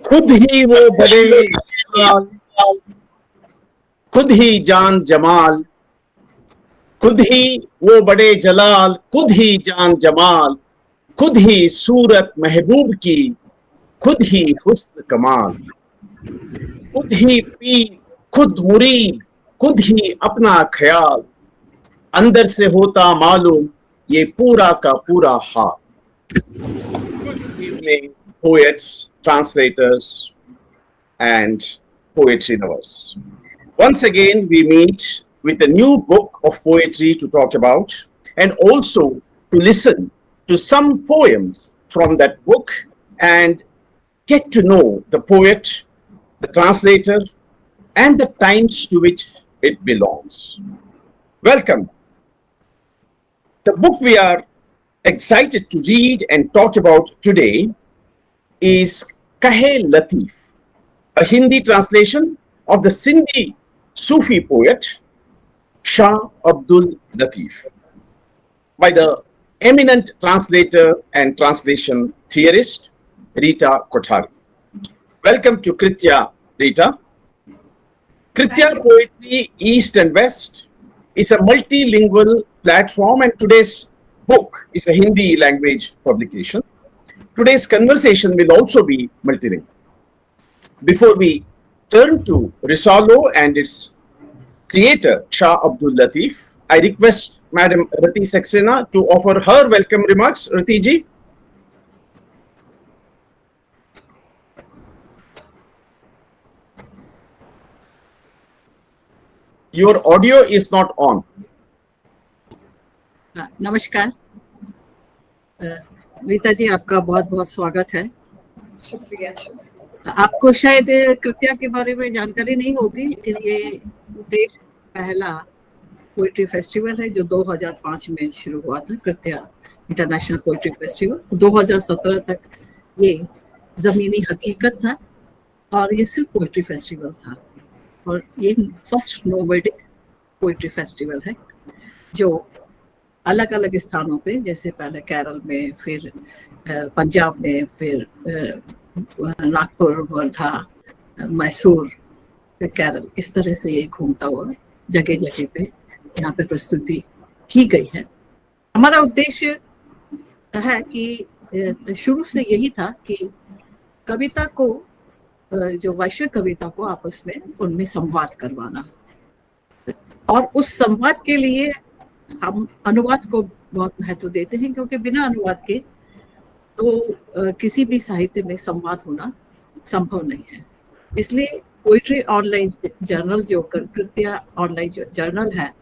खुद ही वो बड़े जमाल, खुद ही जान जमाल, खुद ही वो बड़े जलाल, खुद ही जान जमाल, खुद ही सूरत महबूब की, खुद ही हुस्न कमाल, खुद ही पीर, खुद मुरीद, खुद ही अपना ख्याल, अंदर से होता मालूम ये पूरा का पूरा हाल. Good evening, poets, translators, and poetry lovers. Once again, we meet with a new book of poetry to talk about and also to listen to some poems from that book and get to know the poet, the translator, and the times to which it belongs. Welcome. The book we are excited to read and talk about today is Kahe Latif, a Hindi translation of the Sindhi Sufi poet Shah Abdul Latif by the eminent translator and translation theorist Rita Kothari. Welcome to Kritya, Rita. Kritya Poetry East and West is a multilingual platform, and today's book is a Hindi language publication. Today's conversation will also be multilingual. Before we turn to Risalo and its creator, Shah Abdul Latif, I request Madam Rati Saxena to offer her welcome remarks. Rati ji. Your audio is not on. नमस्कार रीता जी, आपका बहुत बहुत स्वागत है. शुक्रिया. आपको शायद कृत्या के बारे में जानकारी नहीं होगी, लेकिन ये देश पहला पोइट्री फेस्टिवल है जो 2005 में शुरू हुआ था. कृत्या इंटरनेशनल पोइट्री फेस्टिवल 2017 तक ये जमीनी हकीकत था और ये सिर्फ पोइट्री फेस्टिवल था. और ये फर्स्ट नोमैडिक पोइट्री फेस्टिवल है जो अलग अलग स्थानों पे, जैसे पहले केरल में, फिर पंजाब में, फिर नागपुर, वर्धा, मैसूर, फिर केरल, इस तरह से ये घूमता हुआ जगह जगह पे यहाँ पे प्रस्तुति की गई है. हमारा उद्देश्य है कि शुरू से यही था कि कविता को, जो वैश्विक कविता को आपस में उनमें संवाद करवाना, और उस संवाद के लिए हम अनुवाद को बहुत महत्व देते हैं, क्योंकि बिना अनुवाद के तो किसी भी साहित्य में संवाद होना संभव नहीं है. इसलिए पोइट्री ऑनलाइन जर्नल, जो कृत्या ऑनलाइन जर्नल है,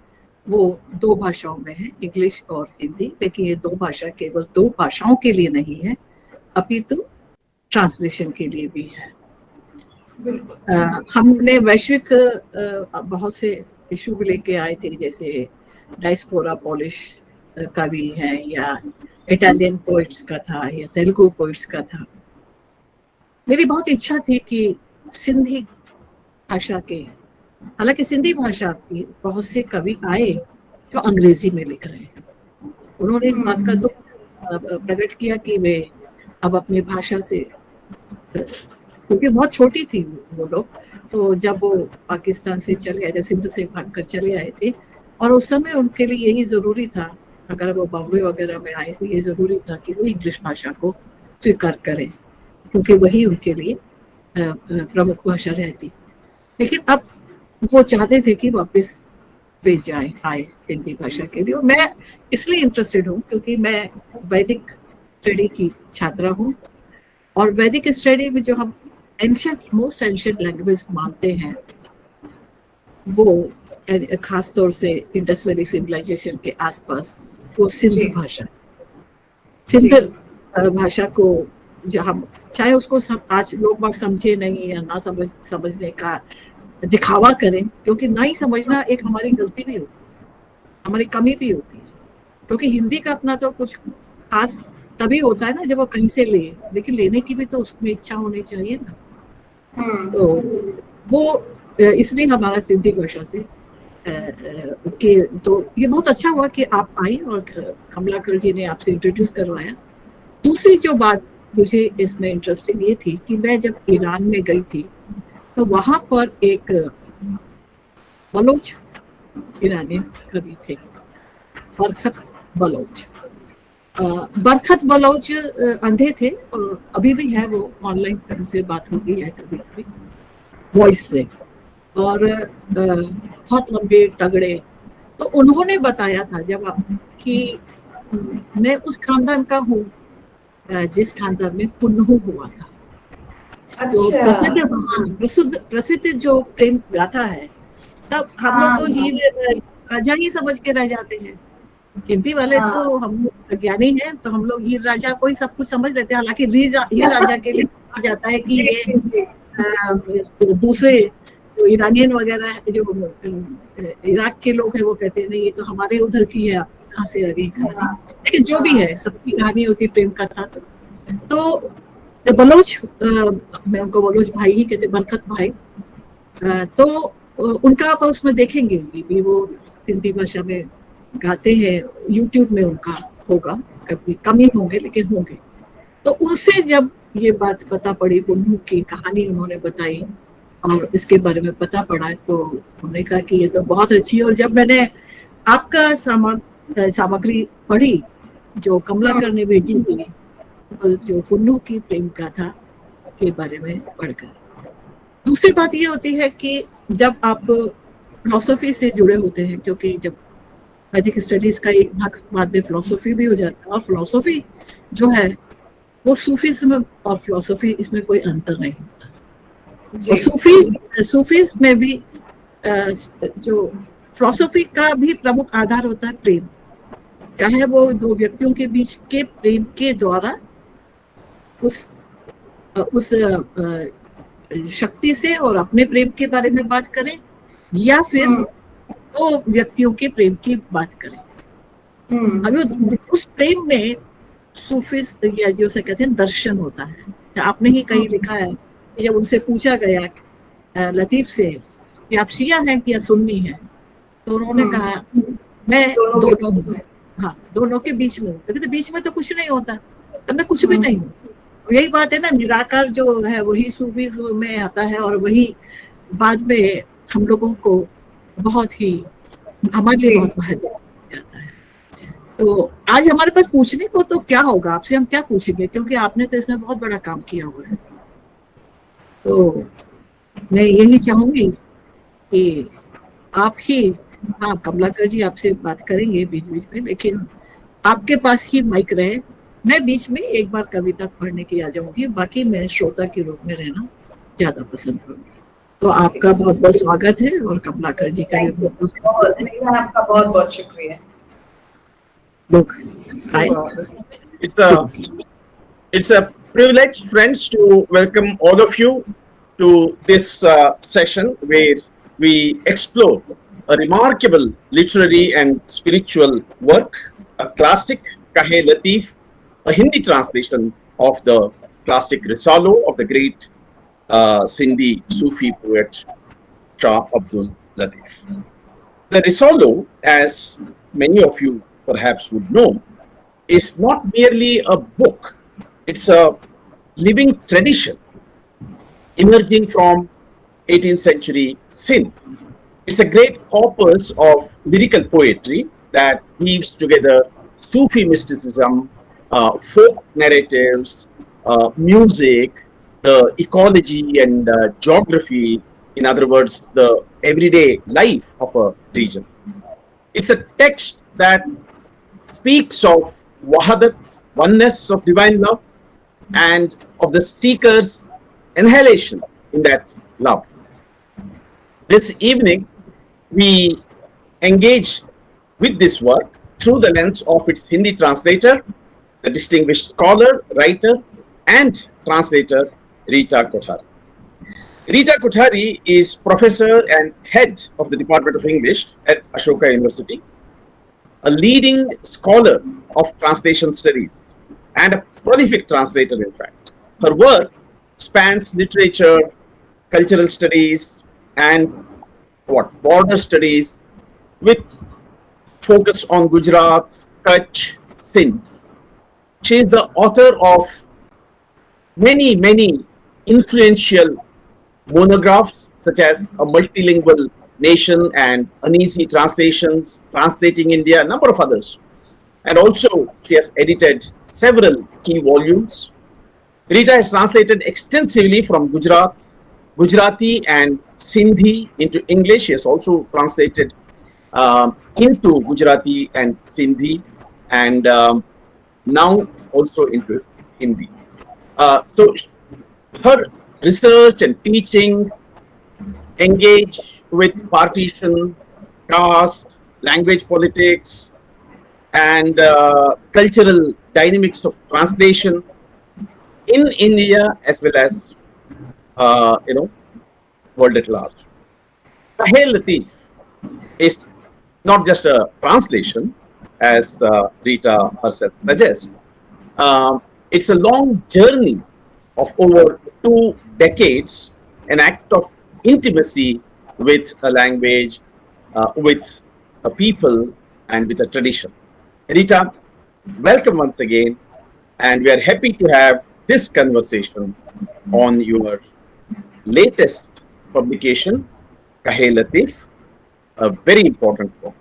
वो 2 भाषाओं में है, इंग्लिश और हिंदी. लेकिन ये 2 भाषा केवल 2 भाषाओं के लिए नहीं है, अपितु ट्रांसलेशन के लिए भी है. हमने वैश्विक बहुत से इशू भी लेके आए थे, जैसे डायस्पोरा पोलिश कवि हैं, या इटालियन पोइट्स का था, या तेलुगु पोइट्स का था. मेरी बहुत इच्छा थी कि सिंधी भाषा के, हालांकि सिंधी भाषा की बहुत से कवि आए जो अंग्रेजी में लिख रहे हैं. उन्होंने इस बात का दुख प्रकट किया कि वे अब अपनी भाषा से, क्योंकि बहुत छोटी थी वो लोग, तो जब वो पाकिस्तान से चले आए, सिंध से भागकर चले आए थे, और उस समय उनके लिए यही ज़रूरी था, अगर वो बॉम्बे वगैरह में आए तो ये ज़रूरी था कि वो इंग्लिश भाषा को स्वीकार करें, क्योंकि वही उनके लिए प्रमुख भाषा रहती. लेकिन अब वो चाहते थे कि वापस वे आए हिंदी भाषा के लिए. और मैं इसलिए इंटरेस्टेड हूँ क्योंकि मैं वैदिक स्टडी की छात्रा हूँ, और वैदिक स्टडी में जो हम मोस्ट एंशिएंट लैंग्वेज मानते हैं, वो खास तौर से इंडस वैली सिविलाइजेशन के आसपास वो सिंधी भाषा, सिंध भाषा को, जो हम चाहे उसको आज लोग बात समझे नहीं या ना समझने का दिखावा करें, क्योंकि ना ही समझना एक हमारी गलती भी होती है, हमारी कमी भी होती है. क्योंकि हिंदी का अपना तो कुछ खास तभी होता है ना जब वो कहीं से ले, लेकिन लेने की भी तो उसमें इच्छा होनी चाहिए ना. तो वो इसलिए हमारा सिंधी भाषा से के, तो ये बहुत अच्छा हुआ कि आप आई और कमलाकर जी ने आपसे इंट्रोड्यूस करवाया. दूसरी जो बात मुझे इसमें इंटरेस्टिंग ये थी कि मैं जब ईरान में गई थी तो वहाँ पर एक बलोच ईरानी कवि थे, बरखत बलोच। बरखत बलोच अंधे थे और अभी भी है, वो ऑनलाइन उनसे बात होती है कभी कभी वॉइस से, और बहुत लंबे तगड़े। तो उन्होंने बताया था जब कि मैं उस खानदान का हूँ जिस खानदान में पुन्नहु हुआ था। तो प्रसिद्ध जो प्रेम गाथा है, तब हम लोग तो हीर राजा ही समझ के रह जाते हैं। हिंदी वाले तो हम ज्ञानी हैं, तो हम लोग हीर राजा को ही सब कुछ समझ लेते हैं। हालांकि हीर राजा के लिए कहा जाता है कि ये दूसरे जो ईरानियन वगैरह जो इराक के लोग हैं वो कहते हैं नहीं ये तो हमारे उधर की है, कहाँ से आ गई कहानी। लेकिन जो भी है, सबकी कहानी होती प्रेम कथा। तो बलोच, मैं उनको बलोच भाई ही कहते, बरकत भाई। तो उनका आप उसमें देखेंगे भी, वो सिंधी भाषा में गाते हैं, यूट्यूब में उनका होगा, कभी कम ही होंगे लेकिन होंगे। तो उनसे जब ये बात पता पड़ी, पुन्नहु की कहानी उन्होंने बताई और इसके बारे में पता पड़ा, तो उन्होंने कहा कि ये तो बहुत अच्छी है। और जब मैंने आपका सामग्री पढ़ी जो कमलाकर ने भेजी थी, जो पुन्नहु की प्रेम गाथा के बारे में पढ़कर, दूसरी बात ये होती है कि जब आप फिलोसफी से जुड़े होते हैं, क्योंकि जब वैदिक स्टडीज का एक भाग बाद में फिलोसफी भी हो जाता है, और फिलोसफी जो है वो सूफीज्म और फिलोसफी, इसमें कोई अंतर नहीं होता। और सूफीज में भी जो फिलोसफी का भी प्रमुख आधार होता है प्रेम, चाहे वो दो व्यक्तियों के बीच के प्रेम के द्वारा उस शक्ति से और अपने प्रेम के बारे में बात करें, या फिर दो व्यक्तियों के प्रेम की बात करें। अभी उस प्रेम में सूफीज या जो से कहते हैं दर्शन होता है। आपने ही कहीं लिखा है कि जब उनसे पूछा गया लतीफ से कि आप शिया हैं कि या सुन्नी हैं, तो उन्होंने कहा मैं दोनों हूँ। हाँ, दोनों के बीच में हूँ। तो बीच में तो कुछ नहीं होता, तो मैं कुछ भी नहीं हूँ। यही बात है ना, निराकार जो है वही सूफीज में आता है, और वही बाद में हम लोगों को बहुत ही हमारे लिए बहुत महत्व जाता है। तो आज हमारे पास पूछने को तो क्या होगा, आपसे हम क्या पूछेंगे, क्योंकि आपने तो इसमें बहुत बड़ा काम किया हुआ है। तो मैं यही चाहूंगी कि आप ही, हाँ कमलाकर जी आपसे बात करेंगे बीच बीच में, लेकिन आपके पास ही माइक रहे। मैं बीच में एक बार कविता पढ़ने की आ जाऊंगी, बाकी मैं श्रोता के रूप में रहना ज्यादा पसंद करूंगी। तो आपका बहुत बहुत स्वागत है, और कमलाकर जी का भी बहुत बहुत स्वागत है। आपका बहुत बहुत शुक्रिया। लोग It's a privilege, friends, to welcome all of you to this session where we explore a remarkable literary and spiritual work, a classic, Kahe Latif, a Hindi translation of the classic Risalo of the great Sindhi Sufi poet Shah Abdul Latif. The Risalo, as many of you perhaps would know, is not merely a book. It's a living tradition emerging from 18th century Sindh. It's a great corpus of lyrical poetry that weaves together Sufi mysticism, folk narratives, music, the ecology and geography, in other words, the everyday life of a region. It's a text that speaks of wahdat, oneness of divine love, and of the seeker's annihilation in that love. This evening, we engage with this work through the lens of its Hindi translator, the distinguished scholar, writer, and translator Rita Kothari. Rita Kothari is professor and head of the Department of English at Ashoka University, a leading scholar of translation studies and a prolific translator, in fact. Her work spans literature, cultural studies, and border studies, with focus on Gujarat, Kutch, Sindh. She is the author of many influential monographs such as A Multilingual Nation and Uneasy Translations, Translating India, a number of others. And also, she has edited several key volumes. Rita has translated extensively from Gujarati and Sindhi into English. She has also translated into Gujarati and Sindhi, and now also into Hindi. So her research and teaching engage with partition, caste, language politics, and cultural dynamics of translation in India as well as world at large. Kahe Latif is not just a translation, as Rita herself suggests. It's a long journey of over 2 decades, an act of intimacy with a language, with a people, and with a tradition. Rita, welcome once again, and we are happy to have this conversation on your latest publication, Kahe Latif, a very important book.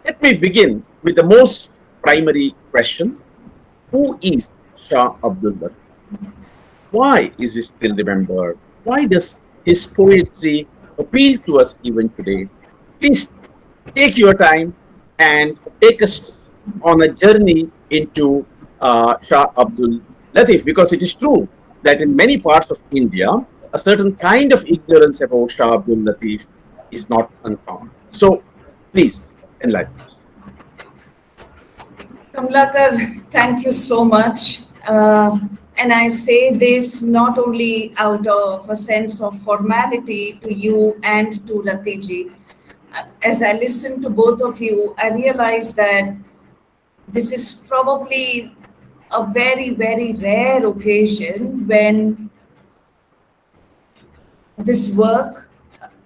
Let me begin with the most primary question. Who is Shah Abdul Latif? Why is he still remembered? Why does his poetry appeal to us even today? Please take your time and take us on a journey into Shah Abdul Latif, because it is true that in many parts of India, a certain kind of ignorance about Shah Abdul Latif is not uncommon. So, please enlighten us. Kamlakar, thank you so much. And I say this not only out of a sense of formality to you and to Ratiji. As I listen to both of you, I realize that this is probably a very, very rare occasion when this work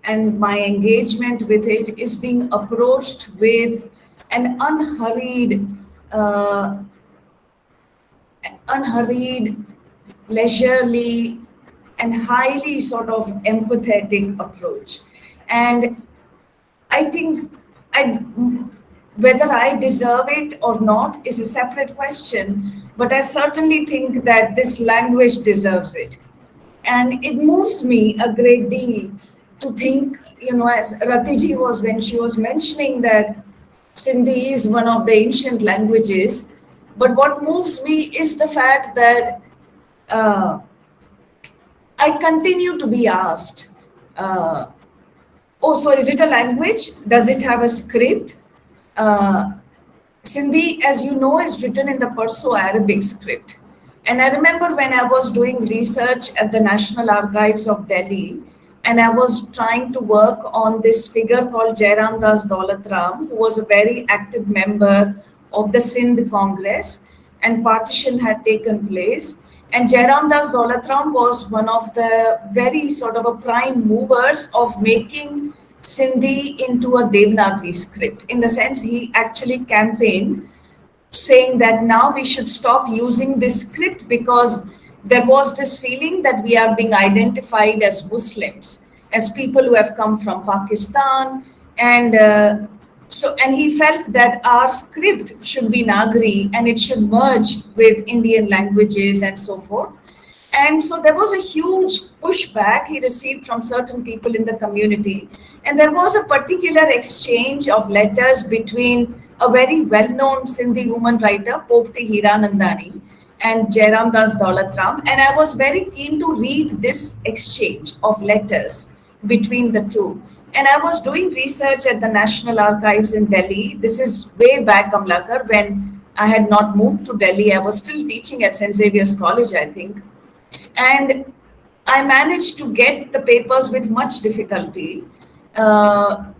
and my engagement with it is being approached with an unhurried, leisurely, and highly sort of empathetic approach. And I think whether I deserve it or not is a separate question, but I certainly think that this language deserves it. And it moves me a great deal to think, as Ratiji was, when she was mentioning that Sindhi is one of the ancient languages, but what moves me is the fact that I continue to be asked, oh, so is it a language? Does it have a script? Sindhi, as you know, is written in the Perso-Arabic script. And I remember when I was doing research at the National Archives of Delhi, and I was trying to work on this figure called Jairam Das Daulatram, who was a very active member of the Sindh Congress, and partition had taken place. And Jairam Das Daulatram was one of the very sort of a prime movers of making Sindhi into a Devanagari script. In the sense, he actually campaigned saying that now we should stop using this script because there was this feeling that we are being identified as Muslims, as people who have come from Pakistan. And and he felt that our script should be Nagari and it should merge with Indian languages and so forth. And so there was a huge pushback he received from certain people in the community. And there was a particular exchange of letters between a very well-known Sindhi woman writer, Popti Hiranandani, and Jairam Das Daulatram. And I was very keen to read this exchange of letters between the two. And I was doing research at the National Archives in Delhi. This is way back, Kamlakar, when I had not moved to Delhi. I was still teaching at St. Xavier's College, I think. And I managed to get the papers with much difficulty. And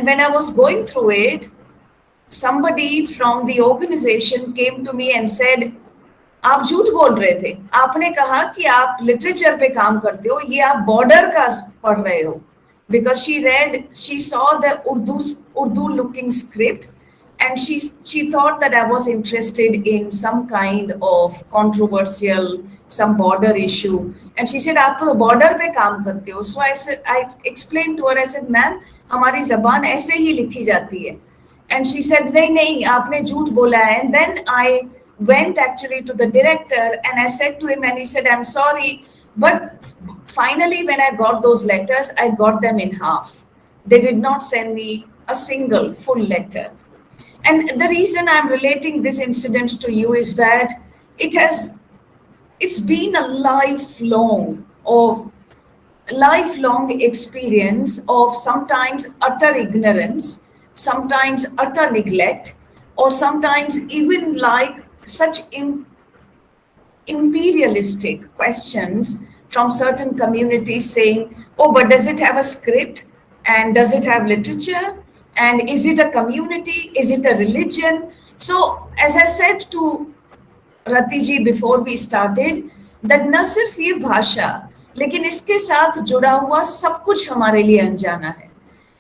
when I was going through it, somebody from the organization came to me and said, आप झूठ बोल रहे थे, आपने कहा कि आप literature पे काम करते हो, ये आप बॉर्डर का पढ़ रहे हो. Because she saw the Urdu looking script, and she thought that I was interested in some kind of controversial, some border issue, and she said, "आप तो border पे काम करते हो." So I explained to her. I said, "Ma'am, हमारी ज़बान ऐसे ही लिखी जाती है." And she said, "नहीं नहीं, आपने झूठ बोला है." And then I went actually to the director and I said to him, and he said, "I'm sorry, but finally when I got those letters, I got them in half. They did not send me a single full letter." And the reason I'm relating this incident to you is that it's been a lifelong experience of sometimes utter ignorance, sometimes utter neglect, or sometimes even like such imperialistic questions from certain communities saying, "Oh, but does it have a script? And does it have literature? And is it a community? Is it a religion?" So, as I said to Rati ji before we started, that न सिर्फ ये भाषा लेकिन इसके साथ जुड़ा हुआ सब कुछ हमारे लिए अनजाना है.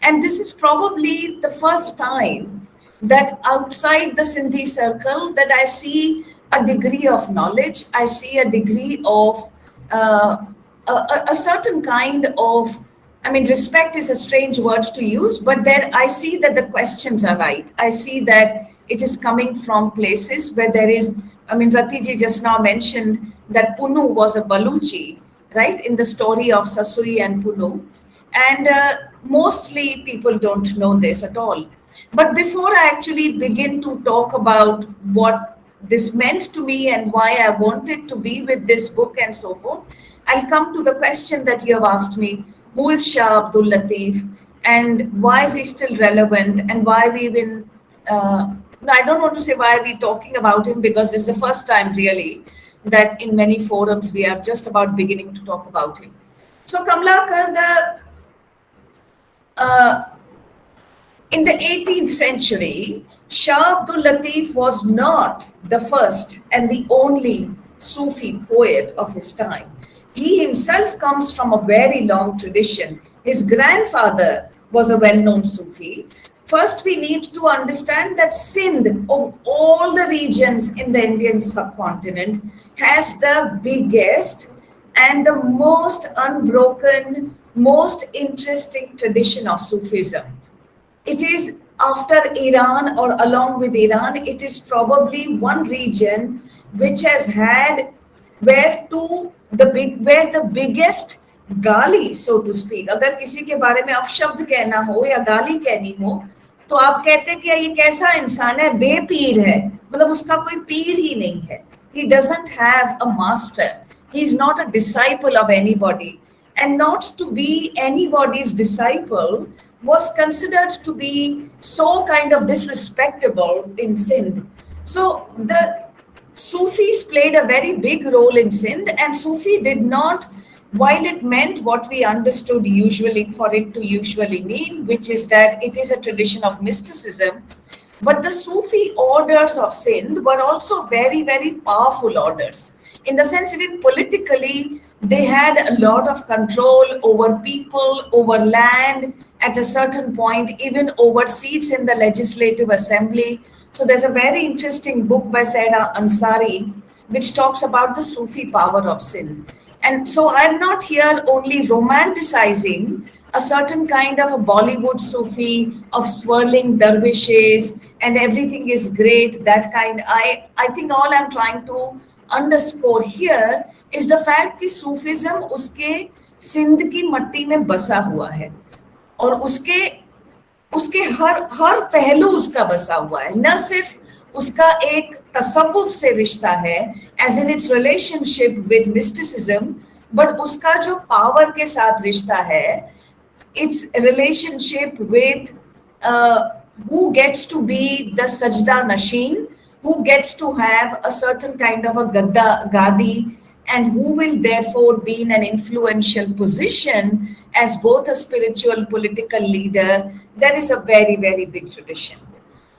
And this is probably the first time that outside the Sindhi circle that I see a degree of knowledge, I see a degree of a certain kind of, I mean, respect is a strange word to use, but then I see that the questions are right. I see that it is coming from places where there is, I mean, Rati ji just now mentioned that Punu was a Baluchi, right, in the story of Sasui and Punu. And mostly people don't know this at all. But before I actually begin to talk about what this meant to me and why I wanted to be with this book and so forth, I'll come to the question that you have asked me: who is Shah Abdul Latif, and why is he still relevant, and why we've been, no, I don't want to say why are we talking about him, because this is the first time really that in many forums we are just about beginning to talk about him. So Kamlakar, in the 18th century, Shah Abdul Latif was not the first and the only Sufi poet of his time. He himself comes from a very long tradition. His grandfather was a well-known Sufi. First, we need to understand that Sindh, of all the regions in the Indian subcontinent, has the biggest and the most unbroken, most interesting tradition of Sufism. It is after Iran, or along with Iran, it is probably one region which has had where the biggest गाली, so to speak. अगर किसी के बारे में अपशब्द कहना हो या गाली कहनी हो तो आप कहते हैं कि ये कैसा इंसान है, बेपीर है, मतलब उसका कोई पीर ही नहीं है. He doesn't have a master. He is not a disciple of anybody, and not to be anybody's disciple was considered to be so kind of disrespectable in Sindh. So the Sufis played a very big role in Sindh, and Sufi did not, while it meant what we understood usually for it to usually mean, which is that it is a tradition of mysticism, but the Sufi orders of Sindh were also very, very powerful orders. In the sense, even politically, they had a lot of control over people, over land, at a certain point, even over seats in the legislative assembly. So there's a very interesting book by Sarah Ansari, which talks about the Sufi power of Sindh. And so I'm not here only romanticizing a certain kind of a Bollywood Sufi of swirling dervishes and everything is great, that kind. I think all I'm trying to underscore here is the fact that Sufism उसके सिंध की मट्टी में बसा हुआ है और उसके हर पहलू उसका बसा हुआ है. न सिर्फ उसका एक तसव्वुफ से रिश्ता है as in its relationship with mysticism, but उसका जो पावर के साथ रिश्ता है, its relationship with who gets to be the sajda nashin, who gets to have a certain kind of a gadi, and who will therefore be in an influential position as both a spiritual political leader. That is a very, very big tradition.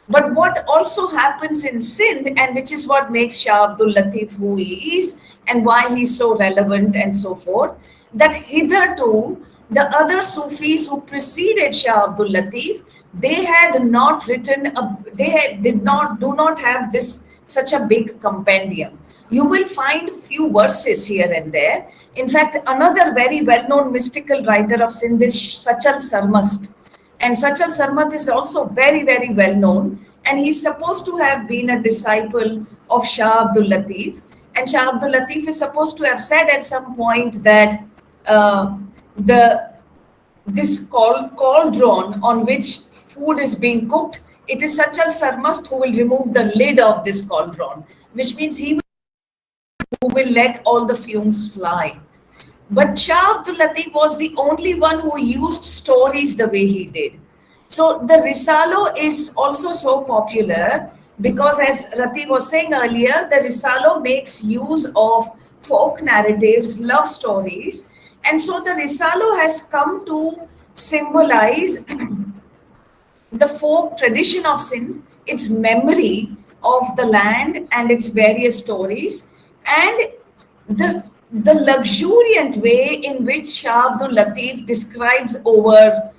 But what also happens in Sindh, and which is what makes Shah Abdul Latif who he is and why he's so relevant and so forth, that hitherto The other Sufis who preceded Shah Abdul Latif, they had not written, do not have this such a big compendium. You will find few verses here and there. In fact, another very well-known mystical writer of Sindh is Sachal Sarmast. And Sachal Sarmat is also very, very well known. And he's supposed to have been a disciple of Shah Abdul Latif. And Shah Abdul Latif is supposed to have said at some point that this cauldron on which food is being cooked, it is Sachal Sarmast who will remove the lid of this cauldron, which means he will let all the fumes fly. But Shah Abdul Latif was the only one who used stories the way he did. So the Risalo is also so popular because, as Rati was saying earlier, the Risalo makes use of folk narratives, love stories. And so the Risalo has come to symbolize the folk tradition of Sindh, its memory of the land and its various stories, and the luxuriant way in which Shah Abdul Latif describes over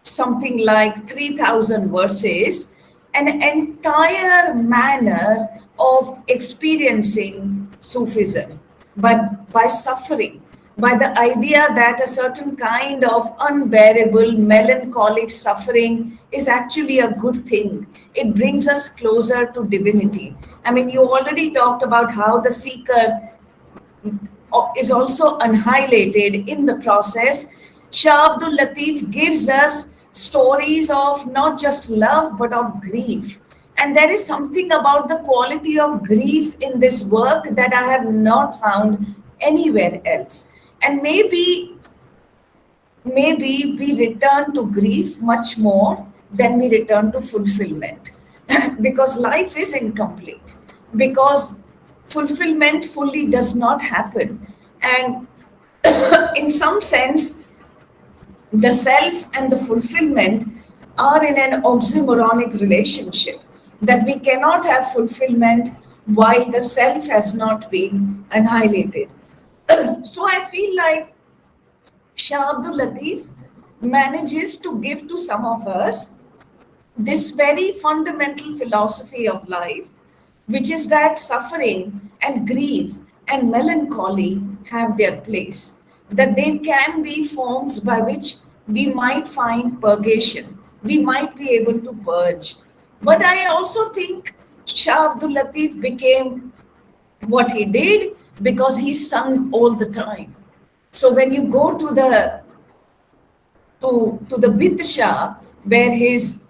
something like 3,000 verses an entire manner of experiencing Sufism, but by suffering, by the idea that a certain kind of unbearable, melancholic suffering is actually a good thing. It brings us closer to divinity. I mean, you already talked about how the seeker is also annihilated in the process. Shah Abdul Latif gives us stories of not just love, but of grief. And there is something about the quality of grief in this work that I have not found anywhere else. And maybe we return to grief much more than we return to fulfillment. Because life is incomplete. Because fulfillment fully does not happen. And in some sense, the self and the fulfillment are in an oxymoronic relationship, that we cannot have fulfillment while the self has not been annihilated. So I feel like Shah Abdul Latif manages to give to some of us this very fundamental philosophy of life, which is that suffering and grief and melancholy have their place, that there can be forms by which we might find purgation, we might be able to purge. But I also think Shah Abdul Latif became what he did because he sung all the time. So when you go to the Bit Shah, where his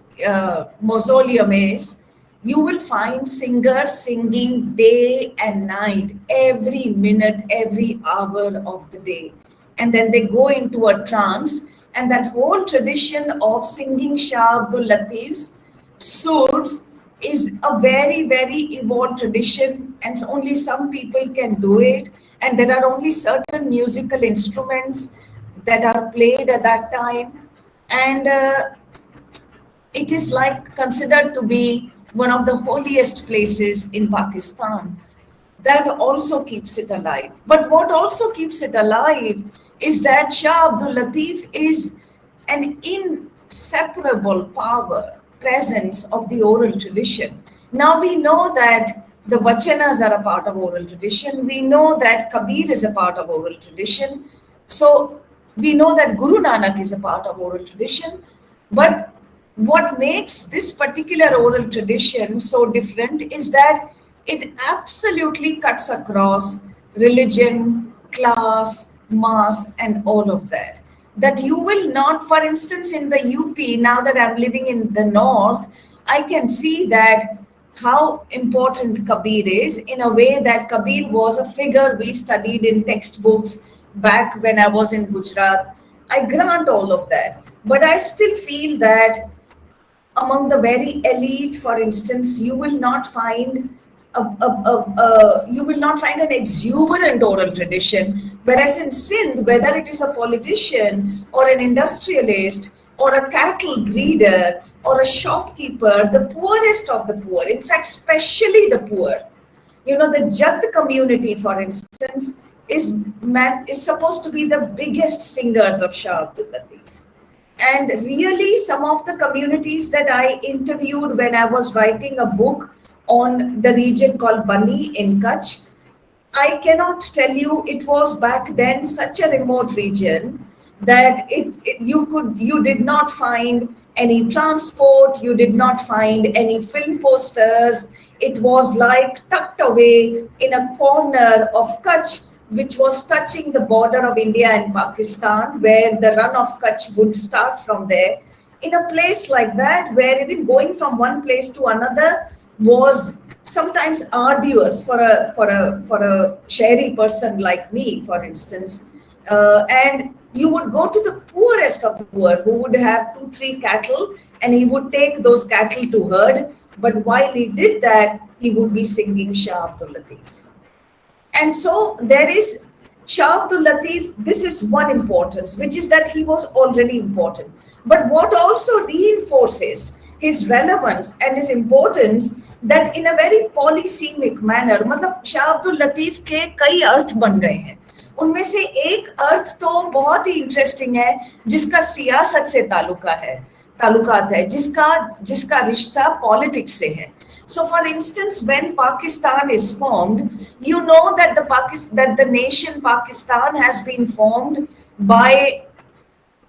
mausoleum is, you will find singers singing day and night, every minute, every hour of the day. And then they go into a trance, and that whole tradition of singing Shah Abdul Latif's surds is a very, very evolved tradition, and only some people can do it. And there are only certain musical instruments that are played at that time. And it is like considered to be one of the holiest places in Pakistan. That also keeps it alive. But what also keeps it alive is that Shah Abdul Latif is an inseparable power, presence of the oral tradition. Now we know that the Vachanas are a part of oral tradition. We know that Kabir is a part of oral tradition. So we know that Guru Nanak is a part of oral tradition. But what makes this particular oral tradition so different is that it absolutely cuts across religion, class, mass, and all of that. That you will not, for instance, in the UP, now that I'm living in the north, I can see that how important Kabir is, in a way that Kabir was a figure we studied in textbooks back when I was in Gujarat. I grant all of that. But I still feel that among the very elite, for instance, you will not find an exuberant oral tradition, whereas in Sindh, whether it is a politician or an industrialist or a cattle breeder or a shopkeeper, the poorest of the poor, in fact, especially the poor, the Jat community, for instance, is supposed to be the biggest singers of Shah Abdul Latif. And really, some of the communities that I interviewed when I was writing a book on the region called Bani in Kutch, I cannot tell you, it was back then such a remote region that you did not find any transport, you did not find any film posters. It was like tucked away in a corner of Kutch, which was touching the border of India and Pakistan, where the run of Kutch would start from there. In a place like that, where even going from one place to another was sometimes arduous for a shahri person like me, for instance. And you would go to the poorest of the poor who would have 2-3 cattle, and he would take those cattle to herd. But while he did that, he would be singing Shah Abdul Latif. And so there is Shah Abdul Latif. This is one importance, which is that he was already important. But what also reinforces his relevance and his importance, that in a very polysemic manner, मतलब शाह अब्दुल लतीफ के कई अर्थ बन गए हैं. उनमें से एक अर्थ तो बहुत ही इंटरेस्टिंग है, जिसका सियासत से ताल्लुकात है, जिसका रिश्ता पॉलिटिक्स से है. So, for instance, when Pakistan is formed, you know that the nation Pakistan has been formed by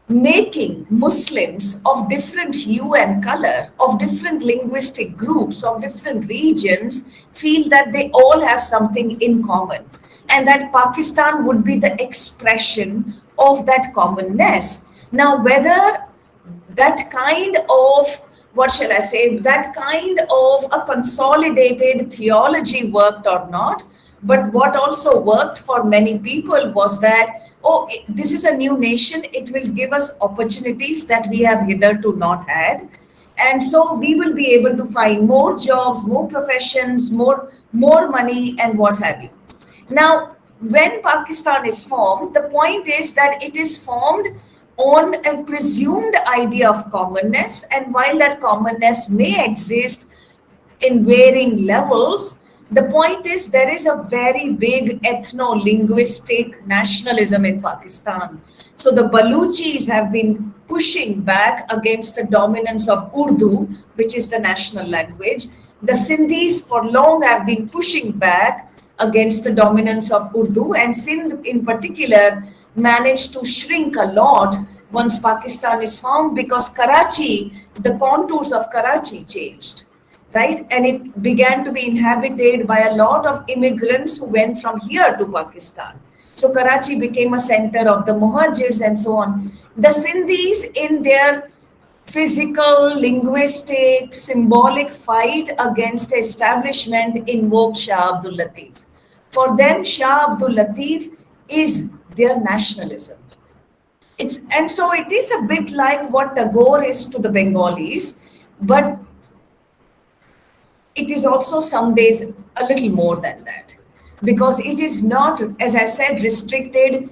making Muslims of different hue and color, of different linguistic groups, of different regions, feel that they all have something in common, and that Pakistan would be the expression of that commonness. Now, whether that kind of, what shall I say, that kind of a consolidated theology worked or not, but what also worked for many people was that, oh, this is a new nation, it will give us opportunities that we have hitherto not had. And so we will be able to find more jobs, more professions, more money, and what have you. Now, when Pakistan is formed, the point is that it is formed on a presumed idea of commonness. And while that commonness may exist in varying levels, the point is there is a very big ethno-linguistic nationalism in Pakistan. So the Baluchis have been pushing back against the dominance of Urdu, which is the national language. The Sindhis for long have been pushing back against the dominance of Urdu, and Sindh in particular managed to shrink a lot once Pakistan is formed, because Karachi, the contours of Karachi changed. Right? And it began to be inhabited by a lot of immigrants who went from here to Pakistan. So Karachi became a center of the Muhajirs and so on. The Sindhis, in their physical, linguistic, symbolic fight against establishment, invoked Shah Abdul Latif. For them, Shah Abdul Latif is their nationalism. And so it is a bit like what Tagore is to the Bengalis, but it is also some days a little more than that, because it is not, as I said, restricted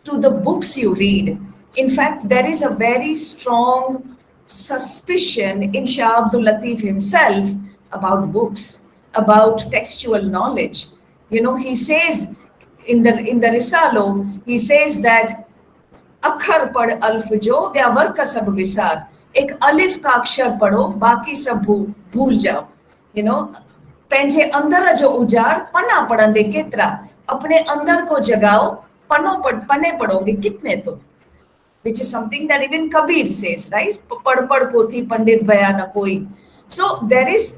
to the books you read. In fact, there is a very strong suspicion in Shah Abdul Latif himself about books, about textual knowledge. You know, he says in the Risalo, he says that अक्षर पढ़ अल्फ जो व्यावर का सब विसार, एक अलिफ का अक्षर पढ़ो बाकी सब भूल जाओ. You know, पंहिंजे अंदर जो उजाड़ पन्ना पढ़ंदे केतिरा, अपने अंदर को जगाओ पन्ने पढ़ोगे कितने तुम, which is something that even Kabir says, right? पढ़ पोथी पंडित भया न कोई. So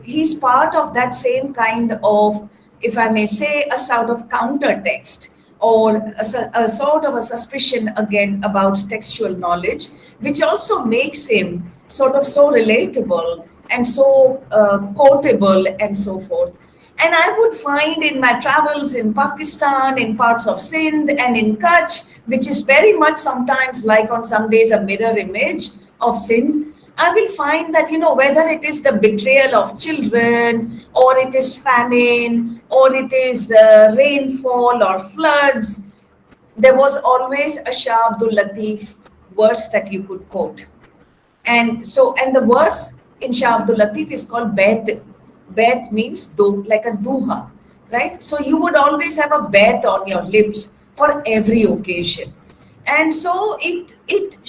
he's part of that same kind of, if I may say, a sort of counter text, or a sort of a suspicion again about textual knowledge, which also makes him sort of so relatable and so quotable and so forth. And I would find in my travels in Pakistan, in parts of Sindh and in Kutch, which is very much sometimes like on some days a mirror image of Sindh, I will find that, you know, whether it is the betrayal of children, or it is famine, or it is rainfall or floods, there was always a Shah Abdul Latif verse that you could quote. And the verse in Shah Abdul Latif is called Bait. Bait means like a duha, right? So you would always have a bait on your lips for every occasion. And so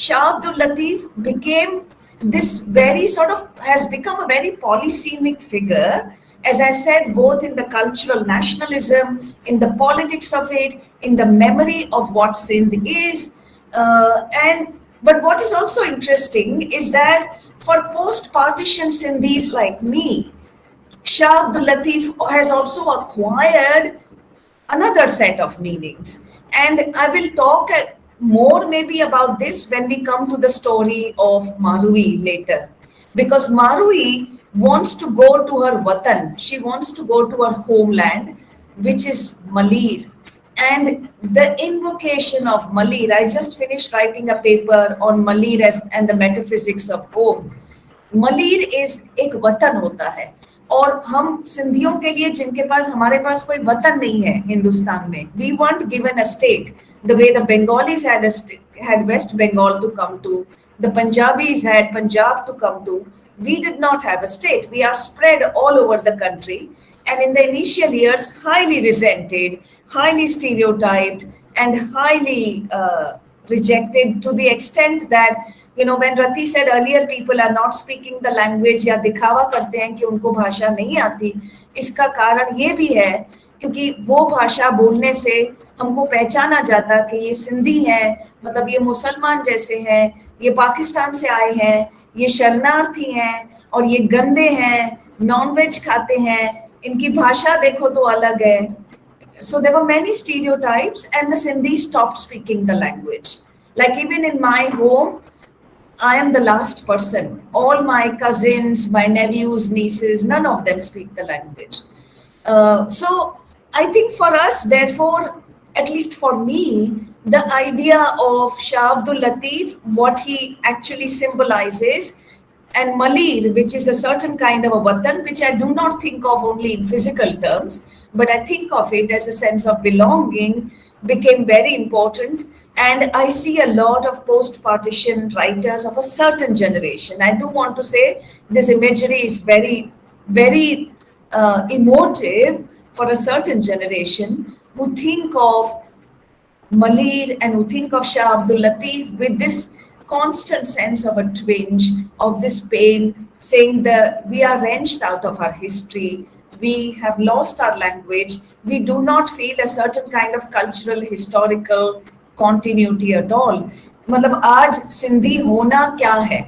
Shah Abdul Latif became this very sort of, has become a very polysemic figure, as I said, both in the cultural nationalism, in the politics of it, in the memory of what Sindh is. But what is also interesting is that for post-partition Sindhis like me, Shah Abdul Latif has also acquired another set of meanings. And I will talk more maybe about this when we come to the story of Marui later. Because Marui wants to go to her watan, she wants to go to her homeland, which is Malir. And the invocation of Malir, I just finished writing a paper on Malir and the metaphysics of home. Malir is एक वतन होता है, और हम सिंधियों के लिए जिनके पास, हमारे पास कोई वतन नहीं है हिंदुस्तान में, we weren't given a state the way the Bengalis had West Bengal to come to, the Punjabis had Punjab to come to. We did not have a state. We are spread all over the country, and in the initial years highly resented, highly stereotyped, and highly rejected, to the extent that, you know, when Rati said earlier people are not speaking the language या दिखावा करते हैं कि उनको भाषा नहीं आती, इसका कारण ये भी है क्योंकि वो भाषा बोलने से हमको पहचाना जाता कि ये सिंधी हैं, मतलब ये मुसलमान जैसे हैं, ये पाकिस्तान से आए हैं, ये शरणार्थी हैं, और ये गंदे हैं, नॉनवेज खाते हैं, इनकी भाषा देखो तो अलग है. So there were many stereotypes, and the Sindhi stopped speaking the language. Like even in my home, I am the last person. All my cousins, my nephews, nieces, none of them speak the language. So I think for us, therefore, at least for me, the idea of Shah Abdul Latif, what he actually symbolizes, and Malir, which is a certain kind of a watan, which I do not think of only in physical terms, but I think of it as a sense of belonging, became very important. And I see a lot of post-partition writers of a certain generation. I do want to say this imagery is very, very emotive for a certain generation who think of Malir and who think of Shah Abdul Latif with this constant sense of a twinge, of this pain, saying that we are wrenched out of our history, we have lost our language, we do not feel a certain kind of cultural, historical continuity at all. मतलब आज सिंधी होना क्या है?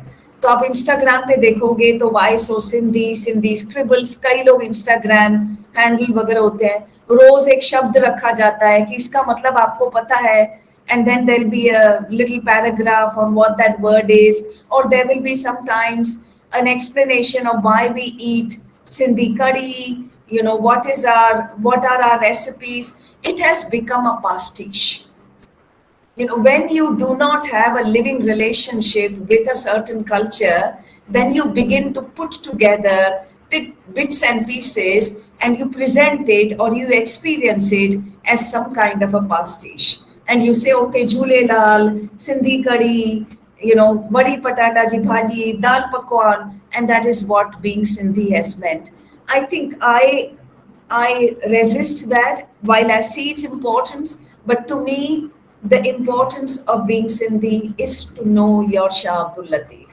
तो आप Instagram पे देखोगे तो वाई सो सिंधी, सिंधी स्क्रिबल्स, कई लोग इंस्टाग्राम हैंडल वगैरह होते हैं, रोज एक शब्द रखा जाता है कि इसका मतलब आपको पता है, and then there'll be a little paragraph on what that word is, or there will be sometimes an explanation of why we eat Sindhi curry, you know, what are our recipes. It has become a pastiche. You know, when you do not have a living relationship with a certain culture, then you begin to put together bits and pieces, and you present it or you experience it as some kind of a pastiche. And you say, okay, Jhule Lal, Sindhi curry, you know, vadi patata ji bhaji, dal pakwan, and that is what being Sindhi has meant. I think I resist that while I see its importance, but to me, the importance of being Sindhi is to know your Shah Abdul Latif.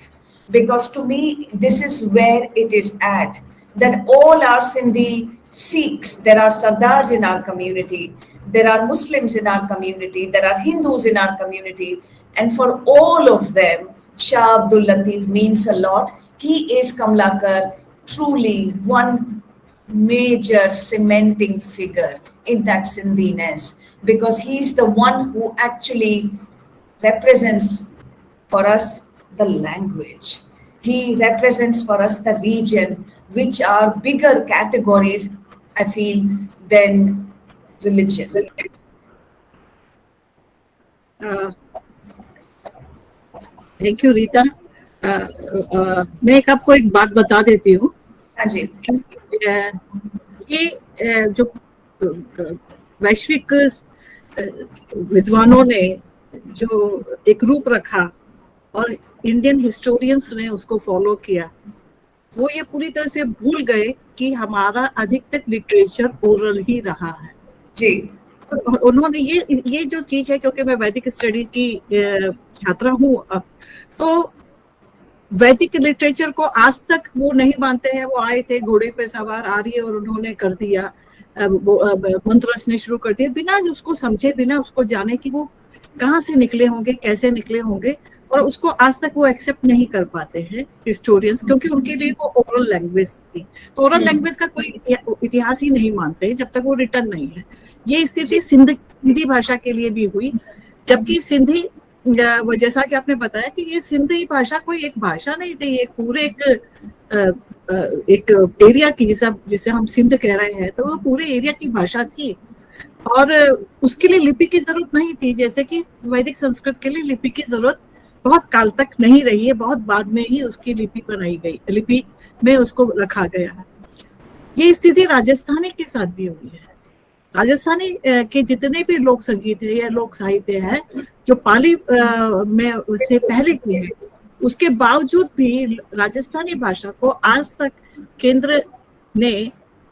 Because to me, this is where it is at. That all our Sindhi Sikhs, there are Sardars in our community, there are Muslims in our community, there are Hindus in our community, and for all of them, Shah Abdul Latif means a lot. He is Kamlakar, truly one major cementing figure in that Sindhiness, because he's the one who actually represents for us the language. He represents for us the region, which are bigger categories, I feel, than religion. Thank you Rita. मैं आपको एक बात बता देती हूँ. हाँ जी. ये जो वैश्विक विद्वानों ने जो एक रूप रखा और इंडियन हिस्टोरियंस ने उसको फॉलो किया, वो ये पूरी तरह से भूल गए कि हमारा अधिकतर लिटरेचर ओरल ही रहा है. जी. उन्होंने ये जो चीज है, क्योंकि मैं वैदिक स्टडीज की छात्रा हूँ अब, तो वैदिक लिटरेचर को आज तक वो नहीं मानते हैं। वो आए थे घोड़े पे सवार आर्य और उन्होंने कर दिया, मंत्र रचने शुरू कर दिए बिना उसको समझे, बिना उसको जाने कि वो कहाँ से निकले होंगे, कैसे निकले होंगे, और उसको आज तक वो एक्सेप्ट नहीं कर पाते हैं हिस्टोरियंस, क्योंकि उनके लिए वो ओरल लैंग्वेज थी। तो ओरल लैंग्वेज का कोई इतिहास ही नहीं मानते जब तक वो रिटर्न नहीं है। ये स्थिति सिंधी भाषा के लिए भी हुई, जबकि सिंधी, वो जैसा कि आपने बताया कि ये सिंधी भाषा कोई एक भाषा नहीं थी, ये पूरे एक एरिया की, सब जिसे हम सिंध कह रहे हैं, तो वो पूरे एरिया की भाषा थी। और उसके लिए लिपि की जरूरत नहीं थी, जैसे कि वैदिक संस्कृत के लिए लिपि की जरूरत बहुत काल तक नहीं रही है, बहुत बाद में ही उसकी लिपि बनाई गई, लिपि में उसको रखा गया है। ये स्थिति राजस्थानी के साथ भी हुई है। राजस्थानी के जितने भी लोक संगीत है या लोक साहित्य है जो पाली में उससे पहले के हैं, उसके बावजूद भी राजस्थानी भाषा को आज तक केंद्र ने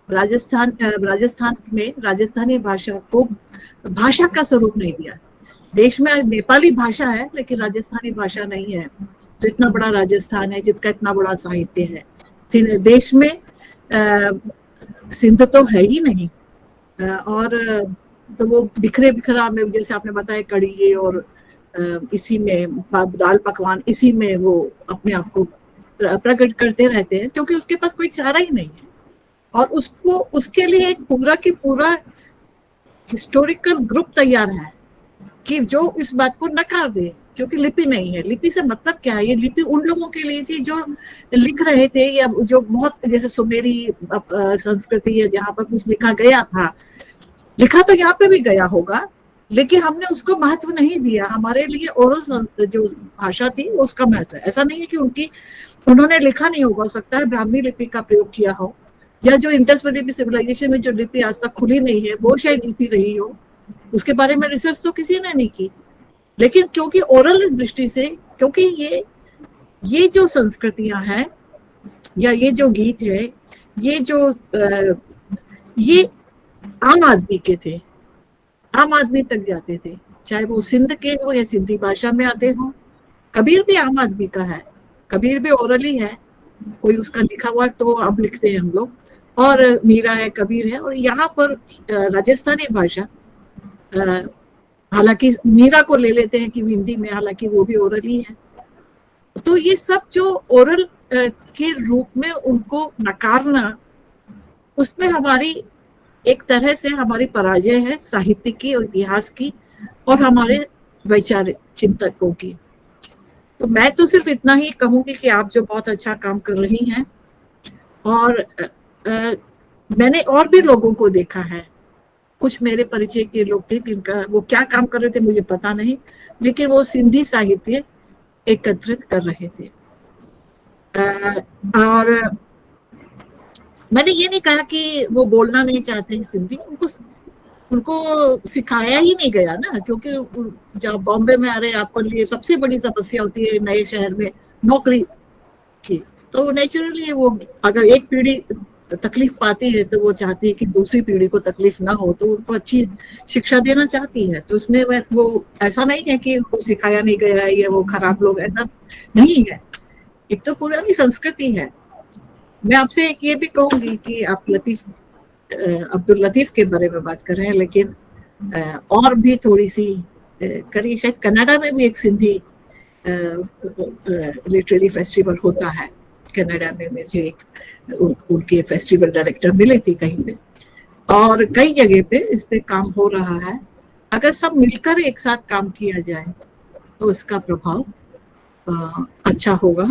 राजस्थान में राजस्थानी भाषा को भाषा का स्वरूप नहीं दिया। देश में नेपाली भाषा है लेकिन राजस्थानी भाषा नहीं है। तो इतना बड़ा राजस्थान है जिसका इतना बड़ा साहित्य है, देश में सिंध तो है ही नहीं। और तो वो बिखरे बिखरा में, जैसे आपने बताया, कड़ी और इसी में दाल पकवान, इसी में वो अपने आप को प्रकट करते रहते हैं, क्योंकि उसके पास कोई चारा ही नहीं है। और उसको उसके लिए एक पूरा की पूरा हिस्टोरिकल ग्रुप तैयार है कि जो इस बात को नकार दे, क्योंकि लिपि नहीं है। लिपि से मतलब क्या है? ये लिपि उन लोगों के लिए थी जो लिख रहे थे, या जो बहुत जैसे सुमेरी संस्कृति है जहाँ पर कुछ लिखा गया था, लिखा तो यहाँ पे भी गया होगा, लेकिन हमने उसको महत्व नहीं दिया। हमारे लिए ओरल जो भाषा थी वो उसका महत्व है। ऐसा नहीं है कि उन्होंने लिखा नहीं होगा, हो सकता है ब्राह्मी लिपि का प्रयोग किया हो, या जो इंडस वैली सिविलाइजेशन में जो लिपि आज तक खुली नहीं है वो शायद लिपि रही हो, उसके बारे में रिसर्च तो किसी ने नहीं की। लेकिन क्योंकि ओरल दृष्टि से, क्योंकि ये जो संस्कृतियां हैं या ये जो गीत है, ये आम आदमी के थे, आम आदमी तक जाते थे, चाहे वो सिंध के हो या सिंधी भाषा में आते हो। कबीर भी आम आदमी का है, कबीर भी ओरल ही है, कोई उसका लिखा हुआ तो अब लिखते हैं हम लोग, और मीरा है, कबीर है। और यहाँ पर राजस्थानी भाषा, हालांकि मीरा को ले लेते हैं कि हिंदी में, हालांकि वो भी ओरल ही है। तो ये सब जो ओरल के रूप में उनको नकारना, उसमें हमारी एक तरह से हमारी पराजय है साहित्य की और इतिहास की और हमारे वैचारिक चिंतकों की। तो मैं तो सिर्फ इतना ही कहूंगी कि आप जो बहुत अच्छा काम कर रही हैं, और मैंने और भी लोगों को देखा है, कुछ मेरे परिचय के लोग थे जिनका वो क्या काम कर रहे थे मुझे पता नहीं, लेकिन वो सिंधी साहित्य एकत्रित कर रहे थे। और मैंने ये नहीं कहा कि वो बोलना नहीं चाहते हैं सिंधी, उनको सिखाया ही नहीं गया ना, क्योंकि जब बॉम्बे में आ रहे आपको लिए सबसे बड़ी समस्या होती है नए शहर में नौकरी की। तो नेचुरली वो अगर एक पीढ़ी तकलीफ पाती है तो वो चाहती है कि दूसरी पीढ़ी को तकलीफ ना हो, तो उनको अच्छी शिक्षा देना चाहती है। तो उसमें वो ऐसा नहीं है कि वो सिखाया नहीं गया है या वो खराब लोग, ऐसा नहीं है। एक तो पुरानी संस्कृति है। मैं आपसे एक ये भी कहूंगी कि आप अब्दुल लतीफ के बारे में बात कर रहे हैं, लेकिन और भी थोड़ी सी करिए। शायद कनाडा में भी एक सिंधी लिटरेरी फेस्टिवल होता है। कनाडा में मुझे एक उनके फेस्टिवल डायरेक्टर मिले थे कहीं पे, और कई जगह पे इस पे काम हो रहा है। अगर सब मिलकर एक साथ काम किया जाए तो इसका प्रभाव अच्छा होगा,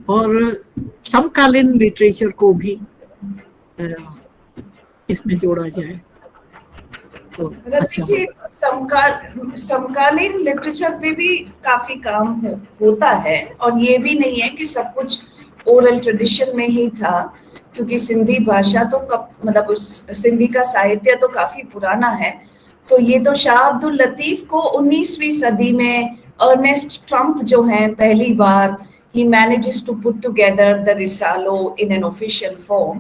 और समकालीन लिटरेचर को भी इसमें जोड़ा जाए तो अच्छा होगा। समकालीन लिटरेचर पे भी काफी काम होता है, और ये भी नहीं है कि सब कुछ ओरल ट्रेडिशन में ही था, क्योंकि सिंधी भाषा तो मतलब सिंधी का साहित्य तो काफी पुराना है। तो ये तो शाह अब्दुल लतीफ को 19वीं सदी में अर्नेस्ट ट्रम्प जो हैं, पहली बार he manages to put together the Risalo in an official form.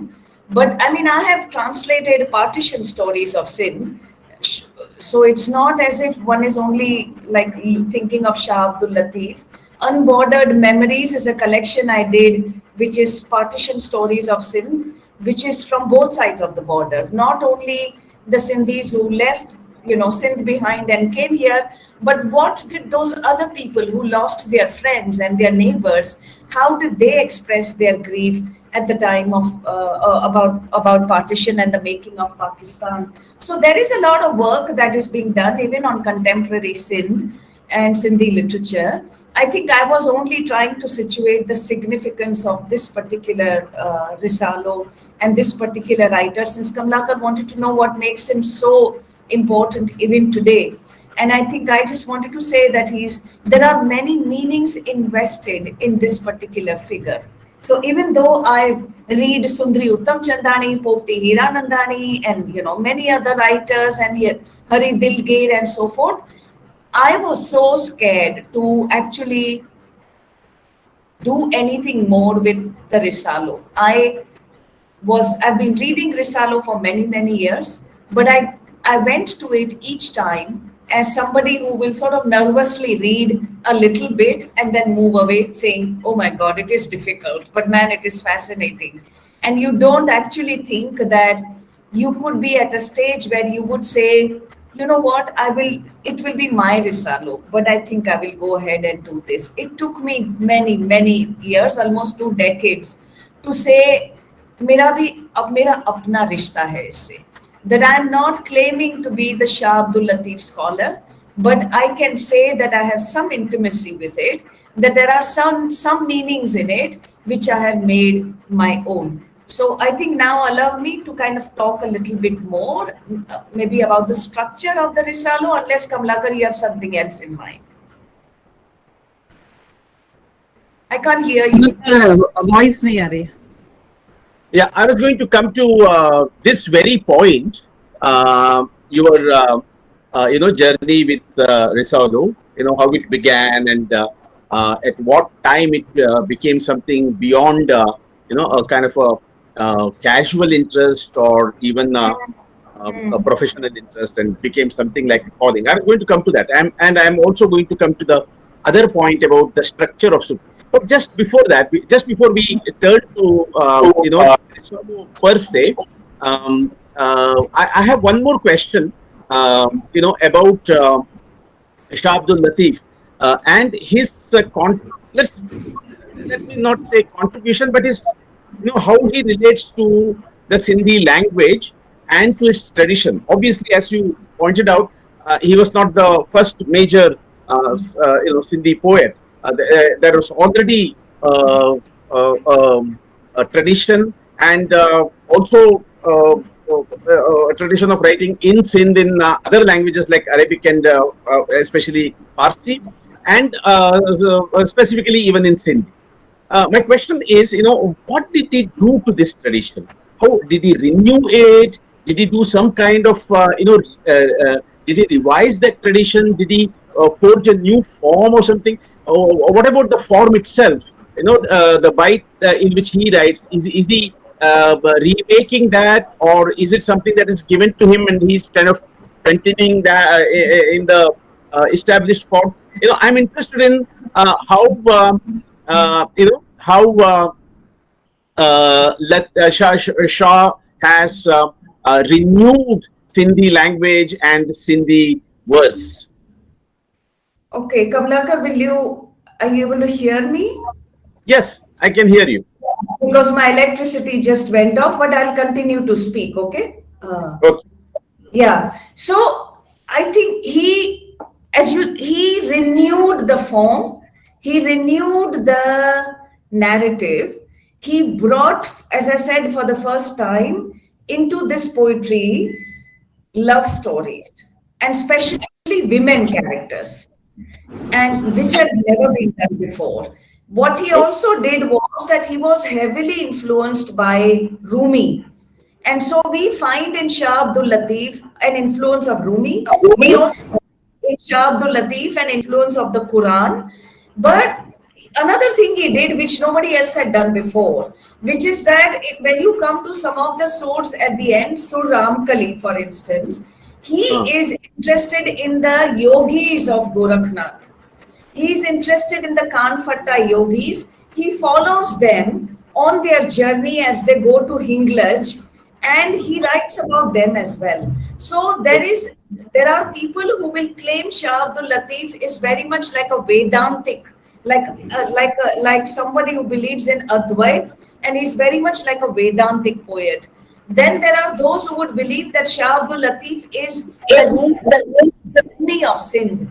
But I mean, I have translated partition stories of Sindh. So it's not as if one is only like thinking of Shah Abdul Latif. Unbordered Memories is a collection I did, which is partition stories of Sindh, which is from both sides of the border. Not only the Sindhis who left, Sindh behind and came here, but what did those other people who lost their friends and their neighbors, how did they express their grief at the time of about partition and the making of Pakistan? So there is a lot of work that is being done even on contemporary Sindh and Sindhi literature. I think I was only trying to situate the significance of this particular Risalo and this particular writer, since Kamlakar wanted to know what makes him so important even today. And I think I just wanted to say that there are many meanings invested in this particular figure. So even though I read Sundri Uttam Chandani, Popti Hiranandani, and many other writers, and Hari Dilgir and so forth, I was so scared to actually do anything more with the Risalo. I've been reading Risalo for many, many years, but I went to it each time as somebody who will sort of nervously read a little bit and then move away saying, oh my God, it is difficult, but man, it is fascinating. And you don't actually think that you could be at a stage where you would say, you know what, it will be my Risalo, but I think I will go ahead and do this. It took me many, many years, almost 2 decades, to say, mera apna rishta hai isse. That I'm not claiming to be the Shah Abdul Latif scholar, but I can say that I have some intimacy with it, that there are some meanings in it which I have made my own. So I think now allow me to kind of talk a little bit more, maybe about the structure of the Risalo, unless Kamlakar, you have something else in mind. I can't hear you. Voice nahi aa rahi. Yeah, I was going to come to this very point. Your journey with Risalo, how it began, and at what time it became something beyond a kind of a casual interest or even a professional interest, and became something like a calling. I'm going to come to that, and I'm also going to come to the other point about the structure of Sufi. But just before that, before we turn to per se, I have one more question. About Shah Abdul Latif and his let me not say contribution, but his how he relates to the Sindhi language and to its tradition. Obviously, as you pointed out, he was not the first major Sindhi poet. There was already a tradition and also a tradition of writing in Sindh in other languages like Arabic and especially Farsi, and specifically even in Sindh. My question is, what did he do to this tradition? How did he renew it? Did he do some kind of, did he revise that tradition? Did he forge a new form or something? Or what about the form itself? The bite in which he writes, is he remaking that, or is it something that is given to him and he's kind of continuing that in the established form? I'm interested in how Shah has renewed Sindhi language and Sindhi verse. Okay, Kamlakar, are you able to hear me? Yes, I can hear you. Because my electricity just went off, but I'll continue to speak, okay? Okay. Yeah, so I think he renewed the form, he renewed the narrative, he brought, as I said, for the first time into this poetry, love stories, and especially women characters, and which had never been done before. What he also did was that he was heavily influenced by Rumi. And so we find in Shah Abdul Latif an influence of Rumi. We also find in Shah Abdul Latif an influence of the Quran. But another thing he did, which nobody else had done before, which is that when you come to some of the surahs at the end, Surah Ramkali, for instance, He is interested in the yogis of Gorakhnath. He is interested in the Kanfatta yogis. He follows them on their journey as they go to Hinglaj, and he writes about them as well. So there are people who will claim Shah Abdul Latif is very much like a Vedantic, like somebody who believes in Advait, and he's very much like a Vedantic poet. Then there are those who would believe that Shah Abdul Latif is the Rumi of Sindh,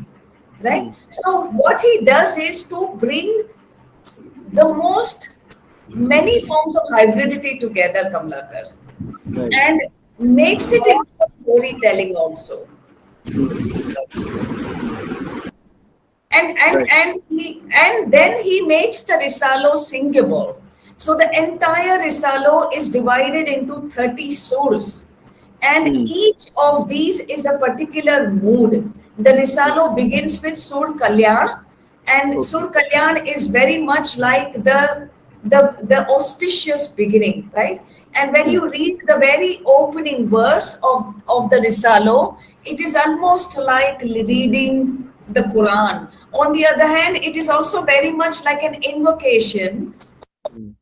right? So what he does is to bring the most many forms of hybridity together, Kamlakar, and makes it into a storytelling also. And then he makes the Risalo singable. So the entire Risalo is divided into 30 suras, and each of these is a particular mood. The Risalo begins with Sur Kalyan, and Sur Kalyan is very much like the auspicious beginning, right? And when you read the very opening verse of the Risalo, it is almost like reading the Quran. On the other hand, it is also very much like an invocation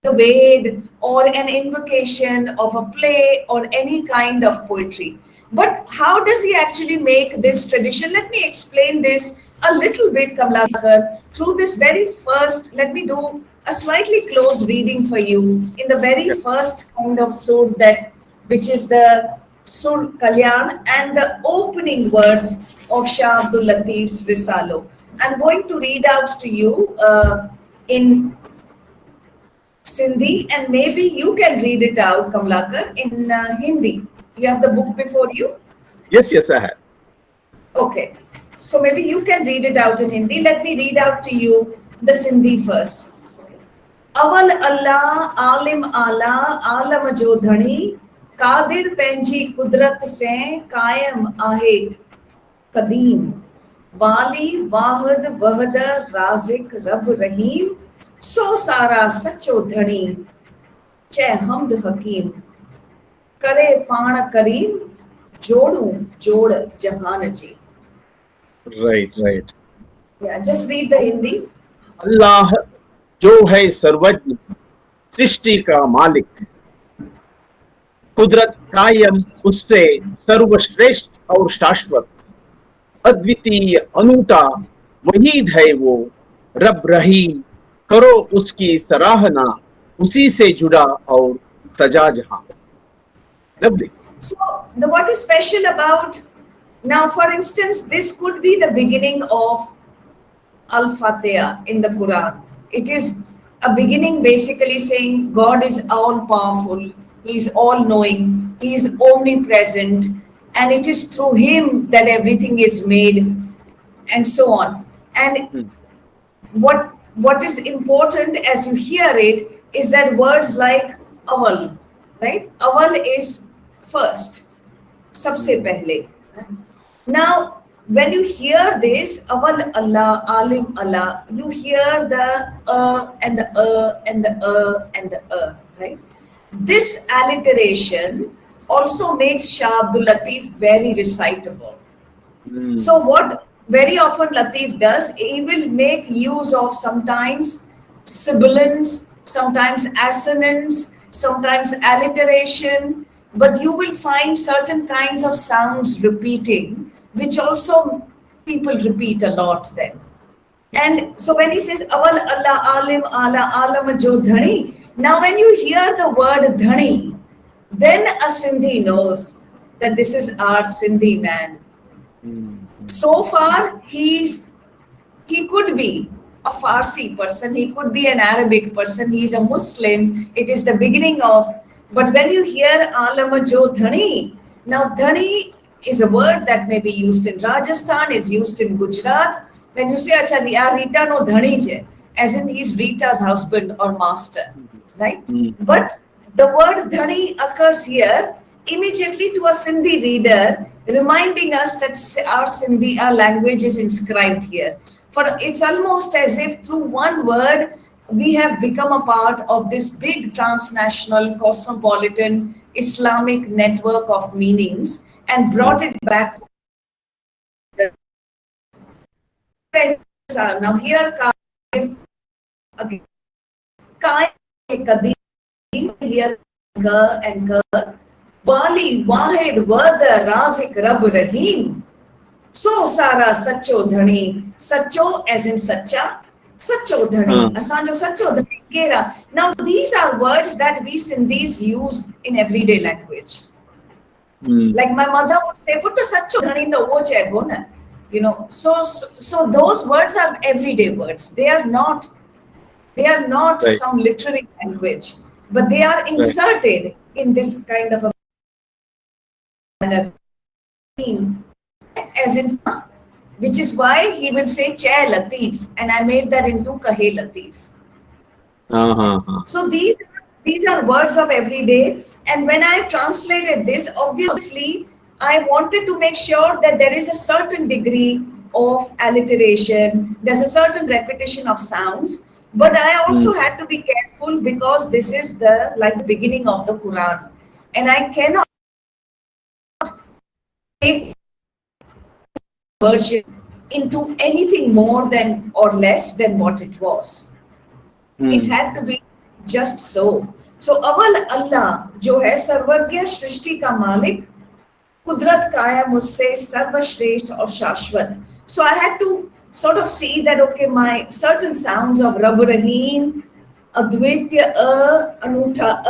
the Ved, or an invocation of a play, or any kind of poetry. But how does he actually make this tradition? Let me explain this a little bit, Kamlakar, through this very first. Let me do a slightly close reading for you in the very first kind of sur, which is the Sur Kalyan and the opening verse of Shah Abdul Latif's Risalo. I'm going to read out to you in Sindhi, and maybe you can read it out, Kamlakar, in Hindi. You have the book before you? Yes, I have. Okay. So maybe you can read it out in Hindi. Let me read out to you the Sindhi first. Aval Allah, Alim Ala, Alam Jo Dhani, Kadir Penji Kudrat Se, Kayam Ahe, Kadeem, Wali, Wahad, Wahda, Razik, Rab, Rahim, So Sara, Sacho Dhani, Che Hamd Hakim, Kare Pana Kareem, Jodu, Jod Jahan Ji. Right. Yeah, just read the Hindi. अल्लाह जो है सर्वज्ञ सृष्टि का मालिक, कुदरत कायम उससे सर्वश्रेष्ठ और शाश्वत, अद्वितीय अनूठा वहीद है वो, रब रहीम, करो उसकी सराहना, उसी से जुड़ा और सजा जहां. Lovely. So, what is special about, now for instance, this could be the beginning of Al-Fatiha in the Quran. It is a beginning basically saying God is all powerful, He is all knowing, He is omnipresent, and it is through Him that everything is made, and so on. And what is important as you hear it is that words like Aval, right? Aval is first, sabse pehle. Now, when you hear this, Aval Allah, Alim Allah, you hear the and the and the and the right? This alliteration also makes Shah Abdul Latif very recitable. So what very often Latif does, he will make use of sometimes sibilants, sometimes assonance, sometimes alliteration, but you will find certain kinds of sounds repeating, which also people repeat a lot then. And so when he says, Aval Allah, Alim, Ala, Alam Jo Dhani, now when you hear the word Dhani, then a Sindhi knows that this is our Sindhi man. So far, he could be a Farsi person, he could be an Arabic person, he's a Muslim, it is the beginning of, but when you hear Alam Jo Dhani, now Dhani is a word that may be used in Rajasthan, it's used in Gujarat. When you say, Acha, Rita no Dhani je, as in he's Rita's husband or master, right? But the word Dhani occurs here immediately to a Sindhi reader, reminding us that our Sindhi, our language is inscribed here. For it's almost as if through one word, we have become a part of this big transnational, cosmopolitan, Islamic network of meanings. and brought it back. Now here again, Kahe Latif, here Ka and Ka, Wali Wahid Wada Razik Rab Rahim. So Sara Sacho Dhani, Sacho as in Sacha, Sacho Dhani, Asanjo Sacho Dhani Kera. Now these are words that we Sindhis use in everyday language. Like my mother would say, "Put Sacho Dhani the wo chego na." You know, so those words are everyday words. They are not right. Some literary language, but they are inserted right. in this kind of a manner, as in, which is why he will say Shah Latif, and I made that into Kahe Latif. So these are words of everyday, and when I translated this, obviously I wanted to make sure that there is a certain degree of alliteration, there's a certain repetition of sounds, but I also had to be careful because this is the beginning of the Quran, and I cannot take version into anything more than or less than what it was. It had to be just so. So Aval Allah, जो है सर्वज्ञ सृष्टि का मालिक, कुदरत काया मुझसे सर्वश्रेष्ठ और शाश्वत. So I had to sort of see that, okay, my certain sounds of Rabb Rahim, Advaitya Anutha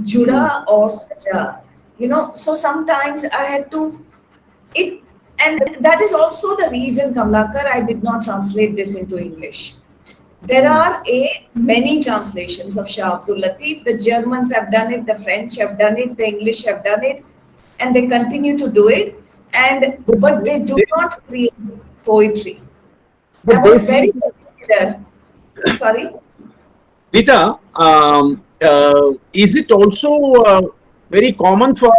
Juda or Saja, you know, so sometimes I had to, and that is also the reason, Kamlakar, I did not translate this into English. There are many translations of Shah Abdul Latif. The Germans have done it, the French have done it, the English have done it, and they continue to do it. But they do not create poetry. I was very particular. Sorry? Rita, is it also very common for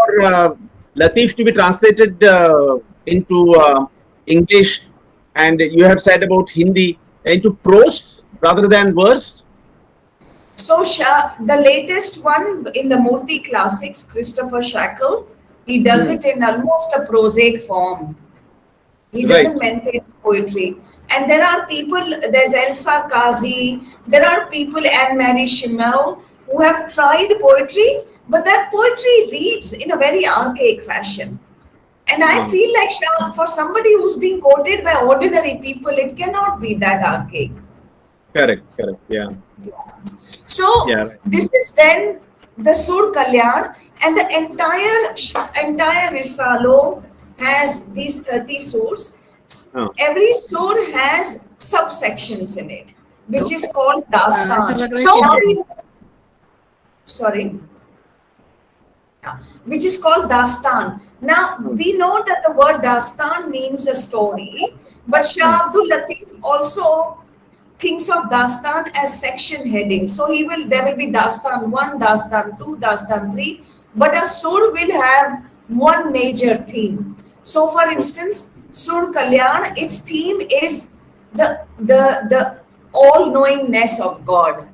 Latif to be translated into English, and you have said about Hindi, into prose rather than verse? So the latest one in the Murti classics, Christopher Shackle, he does it in almost a prosaic form. He doesn't maintain poetry. And there are people, there's Elsa Kazi, there are people, Anne-Marie Schimmel, who have tried poetry, but that poetry reads in a very archaic fashion. And I feel like for somebody who's being quoted by ordinary people, it cannot be that archaic. Correct, yeah. So this is then the Sur Kalyan, and the entire Risalo has these 30 surs. Every sur has subsections in it, which is called Dastan. Which is called Dastan. Now, we know that the word Dastan means a story, but Shah Abdul Latif also thinks of Dastan as section heading. So there will be Dastan 1, Dastan 2, Dastan 3, but a sur will have one major theme. So for instance, Sur Kalyan, its theme is the all-knowingness of God.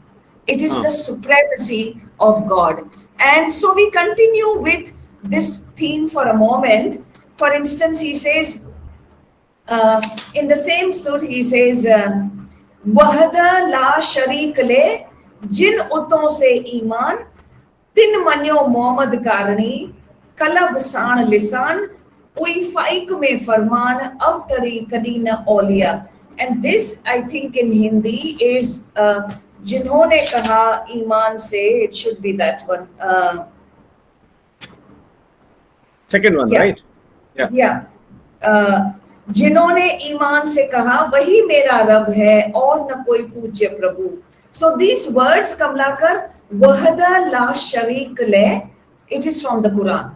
It is the supremacy of God. And so we continue with this theme for a moment. For instance, he says, in the same sur, he says, Wahda la sharik le, jin uton se iman, tin manyo Muhammad karani, kalab saan lisan, ui faik me farman, avtari kadina auliya. And this, I think in Hindi is, जिन्होंने कहा ईमान से, it should be that one. Second one, right? Yeah. जिन्होंने ईमान से कहा वही मेरा रब है और न कोई पूज्य प्रभु. So these words, Kamlakar, wahda la sharik le, it is from the Quran.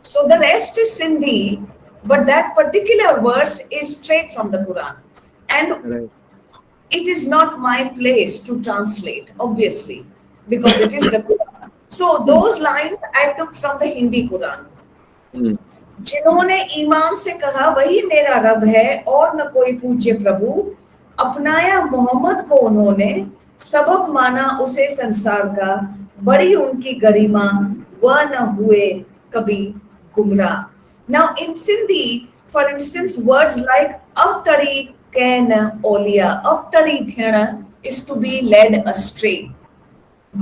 So the rest is Sindhi, but that particular verse is straight from the Quran. And it is not my place to translate, obviously, because it is the Quran. So those lines I took from the Hindi Quran. जिन्होंने ईमान से कहा वही मेरा रब है और न कोई पूज्य प्रभु, अपनाया मोहम्मद को उन्होंने, सबक माना उसे संसार का, बड़ी उनकी गरिमा, वह न हुए कभी Gumrah. Now in Sindhi, for instance, words like avtari ken olia, avtari thena is to be led astray.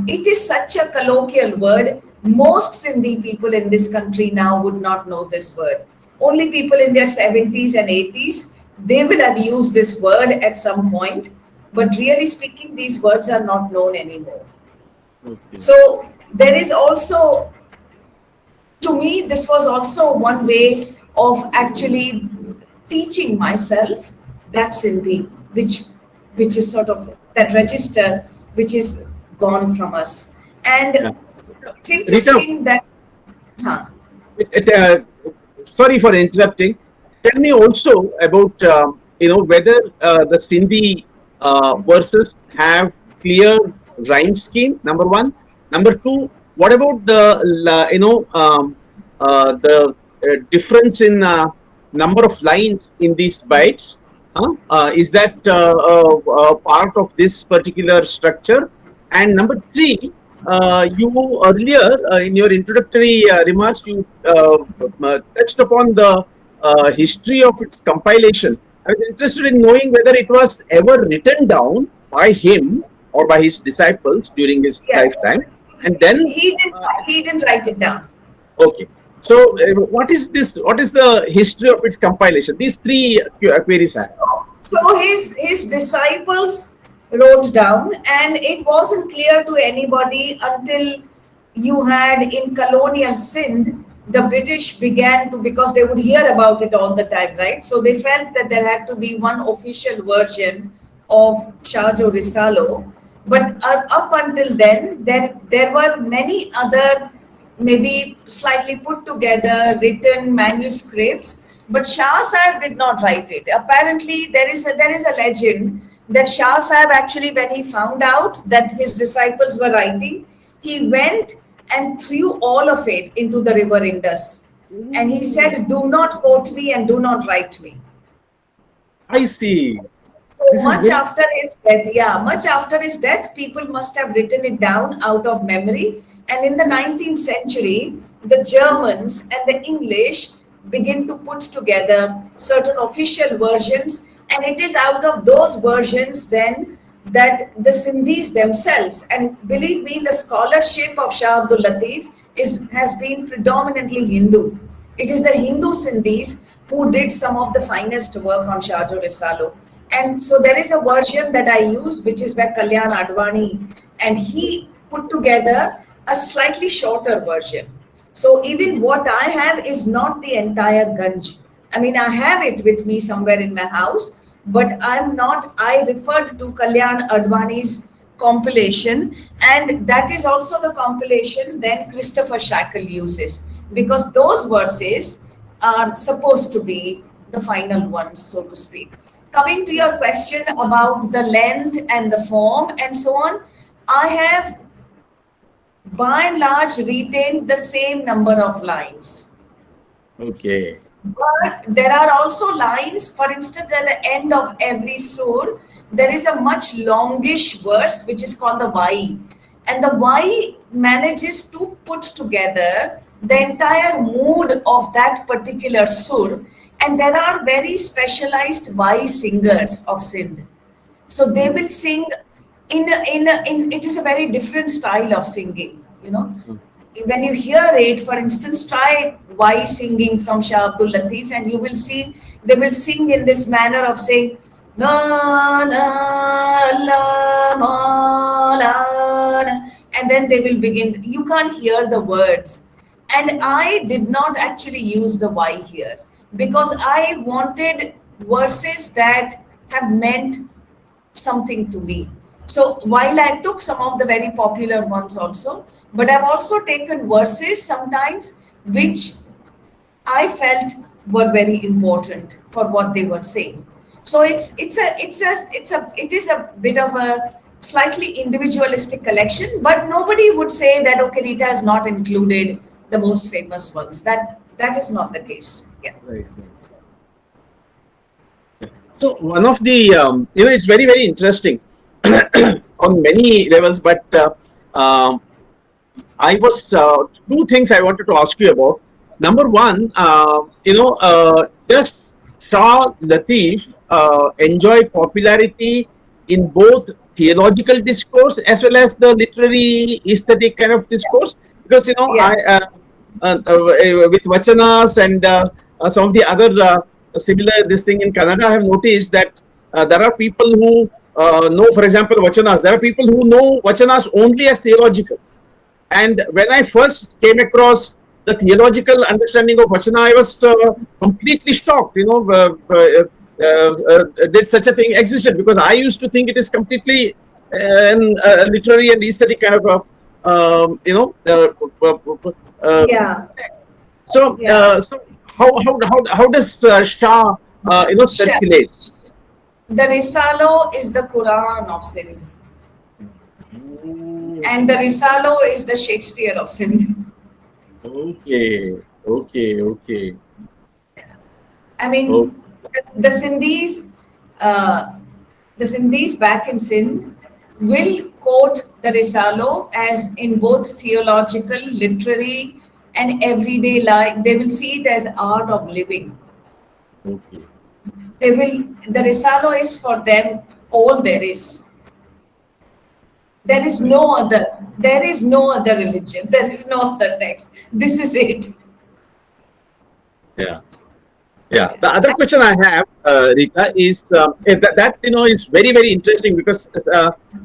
It is such a colloquial word. Most Sindhi people in this country now would not know this word. Only people in their 70s and 80s, they will have used this word at some point. But really speaking, these words are not known anymore. Okay. So there is also, to me, this was also one way of actually teaching myself that Sindhi, which is sort of that register which is gone from us. And Yeah. it's interesting that, Sorry for interrupting. Tell me also about whether the Sindhi verses have clear rhyme scheme. Number one. Number two. What about the difference in number of lines in these bytes? Is that part of this particular structure? And number three, you earlier in your introductory remarks, you touched upon the history of its compilation. I was interested in knowing whether it was ever written down by him or by his disciples during his lifetime, and then he didn't write it down. Okay. So, what is this? What is the history of its compilation? These three queries have. So his disciples wrote down, and it wasn't clear to anybody until you had in colonial Sindh, the British began to, because they would hear about it all the time, right? So they felt that there had to be one official version of Shah Risalo. But up until then, there were many other, maybe slightly put together, written manuscripts, but Shah Sahib did not write it. Apparently, there is a legend that Shah Sahib actually, when he found out that his disciples were writing, he went and threw all of it into the river Indus. And he said, do not quote me and do not write me. I see. So much after his death, people must have written it down out of memory. And in the 19th century, the Germans and the English begin to put together certain official versions. And it is out of those versions then that the Sindhis themselves, and believe me, the scholarship of Shah Abdul Latif has been predominantly Hindu. It is the Hindu Sindhis who did some of the finest work on Shah Risalo. And so there is a version that I use, which is by Kalyan Advani, and he put together a slightly shorter version. So even what I have is not the entire Ganj. I mean, I have it with me somewhere in my house, but I referred to Kalyan Advani's compilation, and that is also the compilation then Christopher Shackle uses, because those verses are supposed to be the final ones, so to speak. Coming to your question about the length and the form and so on, I have by and large retained the same number of lines. Okay. But there are also lines, for instance, at the end of every sur, there is a much longish verse which is called the Y. And the Y manages to put together the entire mood of that particular sur. And there are very specialized Y singers of Sindh. So they will sing it is a very different style of singing, you know. When you hear it, for instance, try Y singing from Shah Abdul Latif, and you will see they will sing in this manner of saying na na la ma la, and then they will begin. You can't hear the words, and I did not actually use the Y here because I wanted verses that have meant something to me. So while I took some of the very popular ones also, but I've also taken verses sometimes which I felt were very important for what they were saying. So it is a bit of a slightly individualistic collection, but nobody would say that okay, Rita has not included the most famous ones. That is not the case. Yeah. Right. So one of the it's very, very interesting on many levels, but I was two things I wanted to ask you about. Number one, does Shah Latif enjoy popularity in both theological discourse as well as the literary aesthetic kind of discourse? Because Yeah. with vachanas and some of the other similar this thing in Kannada, I have noticed that there are people who know, for example, vachanas. There are people who know vachanas only as theological. And when I first came across the theological understanding of Vachana, I was completely shocked. Did such a thing existed? Because I used to think it is completely literary and aesthetic kind of a, Yeah. so Yeah. so how does Shah Sure. circulate? The Risalo is the Quran of Sindh, and the Risalo is the Shakespeare of Sindh. Okay, okay. I mean, the Sindhis, uh, the Sindhis back in Sindh will quote the Risalo as in both theological, literary, and everyday life. They will see it as art of living. Okay. The Risalo is for them all there is. There is no other. There is no other religion. There is no other text. This is it. Yeah. Yeah. The other question I have, Rita, is that is very very interesting because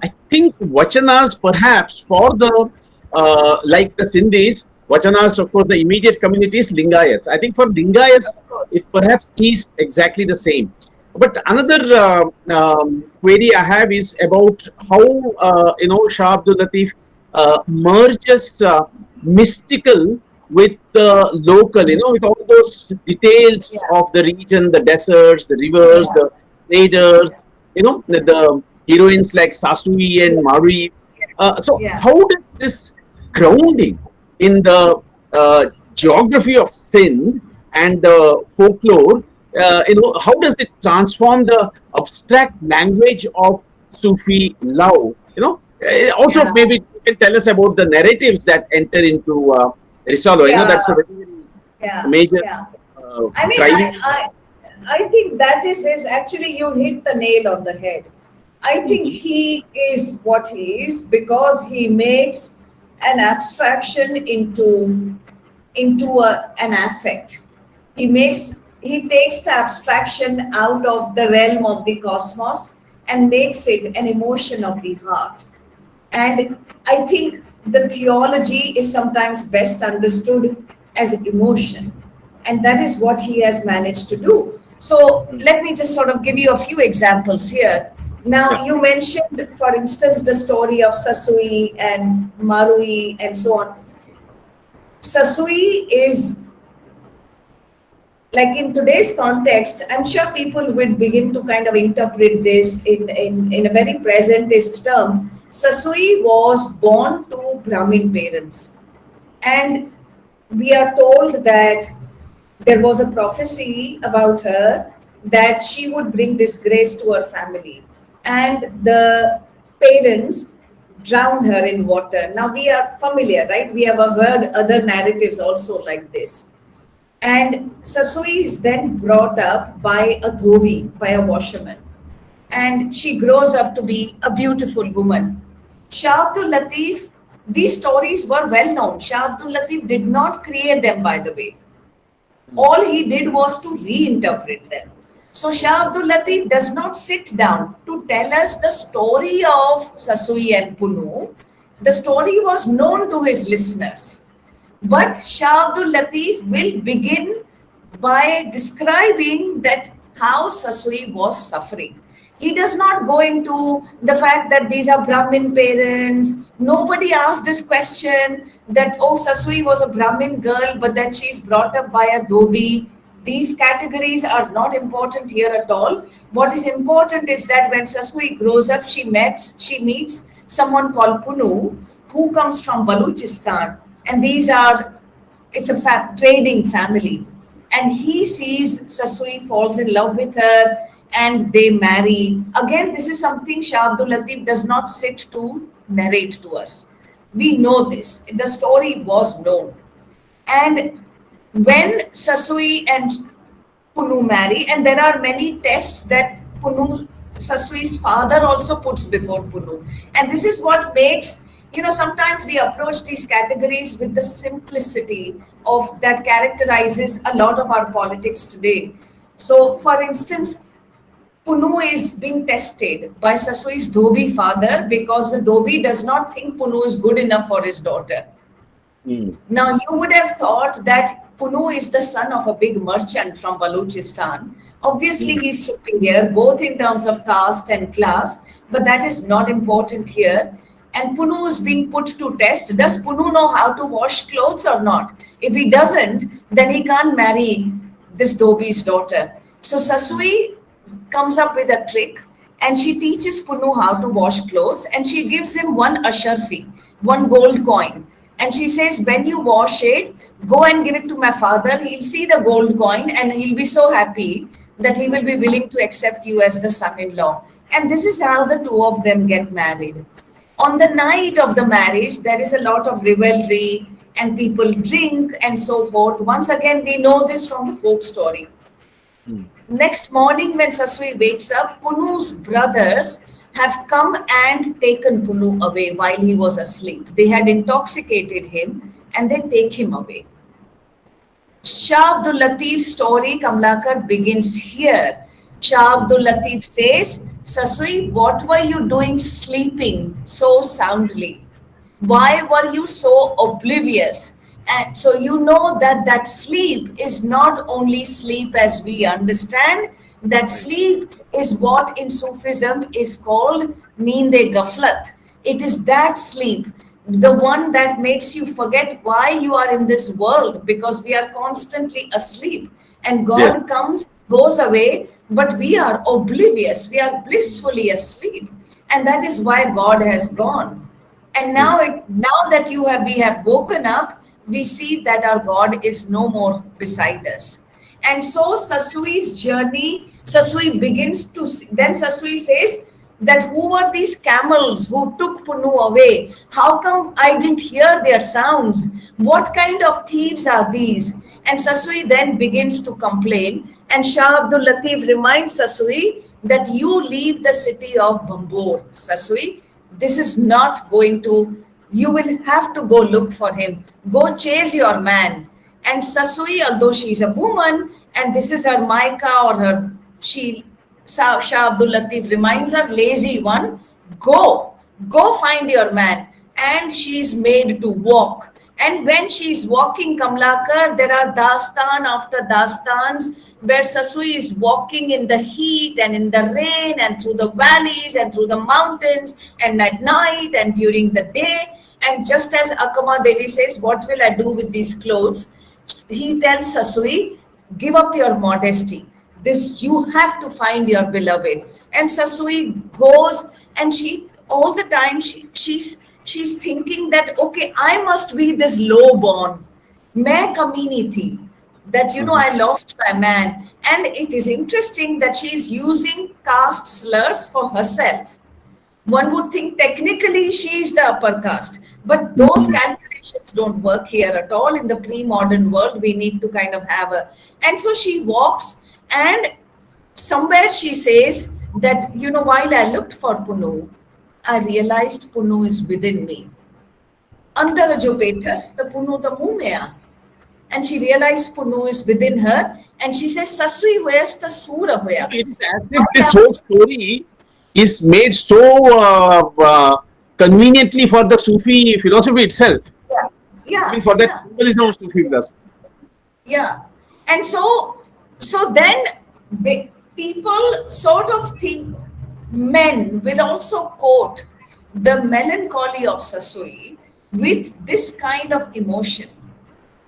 I think vachanas perhaps for the like the Sindhis, vachanas of course the immediate community is Lingayats. I think for Lingayats it perhaps is exactly the same. But another query I have is about how Shah Abdul Latif merges mystical with the local, with all those details Yeah. of the region, the deserts, the rivers, Yeah. the traders, the heroines like Sasui and Mari. So Yeah. how does this grounding in the geography of Sindh and the folklore, how does it transform the abstract language of Sufi love? Also Yeah. maybe you can tell us about the narratives that enter into Risalo. Yeah. That's a very Yeah. major Yeah. I mean, driving. I think that is his, actually, you hit the nail on the head. I think he is what he is because he makes an abstraction into an affect. He takes the abstraction out of the realm of the cosmos and makes it an emotion of the heart. And I think the theology is sometimes best understood as emotion. And that is what he has managed to do. So let me just sort of give you a few examples here. Yeah. Now, you mentioned, for instance, the story of Sasui and Marui and so on. Sasui is, like, in today's context, I'm sure people would begin to kind of interpret this in a very presentist term. Sasui was born to Brahmin parents. And we are told that there was a prophecy about her that she would bring disgrace to her family. And the parents drown her in water. Now we are familiar, right? We have heard other narratives also like this. And Sasui is then brought up by a dhobi, by a washerman. And she grows up to be a beautiful woman. Shah Abdul Latif, these stories were well known. Shah Abdul Latif did not create them, by the way. All he did was to reinterpret them. So Shah Abdul Latif does not sit down to tell us the story of Sasui and Punu. The story was known to his listeners. But Shah Abdul Latif will begin by describing that how Sasui was suffering. He does not go into the fact that these are Brahmin parents. Nobody asked this question that, oh, Sasui was a Brahmin girl, but then she's brought up by a dhobi. These categories are not important here at all. What is important is that when Sasui grows up, she meets someone called Punu, who comes from Baluchistan. And it's a trading family. And he sees Sasui, falls in love with her, and they marry. Again, this is something Shah Abdul Latif does not sit to narrate to us. We know this. The story was known. And when Sasui and Punu marry, and there are many tests that Sasui's father also puts before Punu. And this is what makes, sometimes we approach these categories with the simplicity of that characterizes a lot of our politics today. So, for instance, Punu is being tested by Sasui's Dhobi father because the Dhobi does not think Punu is good enough for his daughter. Now, you would have thought that Punu is the son of a big merchant from Balochistan. Obviously, he's superior, both in terms of caste and class, but that is not important here. And Punu is being put to test. Does Punu know how to wash clothes or not? If he doesn't, then he can't marry this Dhobi's daughter. So Sasui comes up with a trick, and she teaches Punu how to wash clothes, and she gives him one asharfi, one gold coin. And she says, when you wash it, go and give it to my father. He'll see the gold coin and he'll be so happy that he will be willing to accept you as the son-in-law. And this is how the two of them get married. On the night of the marriage, there is a lot of revelry and people drink and so forth. Once again, we know this from the folk story. Next morning, when Sasui wakes up, Punu's brothers have come and taken Punu away while he was asleep. They had intoxicated him and they take him away. Shah Abdul Latif's story, Kamlakar, begins here. Shah Abdul Latif says, Sasui, what were you doing sleeping so soundly? Why were you so oblivious? And so you know that sleep is not only sleep as we understand. That sleep is what in Sufism is called neende gaflat. It is that sleep, the one that makes you forget why you are in this world, because we are constantly asleep. And God comes, goes away, but we are oblivious. We are blissfully asleep. And that is why God has gone. And now that we have woken up, we see that our God is no more beside us. And so Sasui's journey, Sasui begins to, then Sasui says that who were these camels who took Punu away? How come I didn't hear their sounds? What kind of thieves are these? And Sasui then begins to complain. And Shah Abdul Latif reminds Sasui that you leave the city of Bambor. Sasui, this is not going to, you will have to go look for him. Go chase your man. And Sasui, although she's a woman, and this is her Maika or her, Shah Abdul Latif reminds her, lazy one, go find your man. And she's made to walk. And when she's walking, Kamlakar, there are dastan after dastans where Sasui is walking in the heat and in the rain and through the valleys and through the mountains and at night and during the day. And just as Akama Devi says, what will I do with these clothes? He tells Sasui, give up your modesty. This, you have to find your beloved. And Sasui goes, and she, all the time, she's thinking that, okay, I must be this low-born. Main kami nahi thi. That, I lost my man. And it is interesting that she's using caste slurs for herself. One would think technically she is the upper caste, but those calculations don't work here at all. In the pre-modern world, we need to kind of have a, and so she walks, and somewhere she says that, while I looked for Punu, I realized Punu is within me. Andar jo betas, the Punu the mumea. And she realized Punu is within her, and she says, Sasui, where's the Sura hoya? It's as if this whole story is made so conveniently for the Sufi philosophy itself. Yeah. I mean, for that symbolism of Sufi philosophy. Yeah. And so then people sort of think, men will also quote the melancholy of Sasui with this kind of emotion.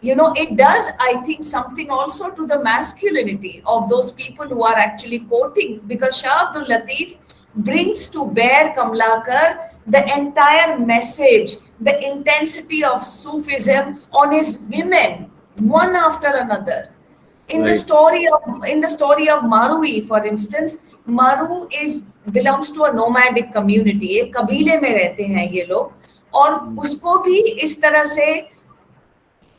It does, I think, something also to the masculinity of those people who are actually quoting, because Shah Abdul Latif brings to bear, Kamlakar, the entire message, the intensity of Sufism on his women, one after another. In the story of Marui, for instance, Maru belongs to a nomadic community. एक कबीले में रहते हैं ये लोग, और उसको भी इस तरह से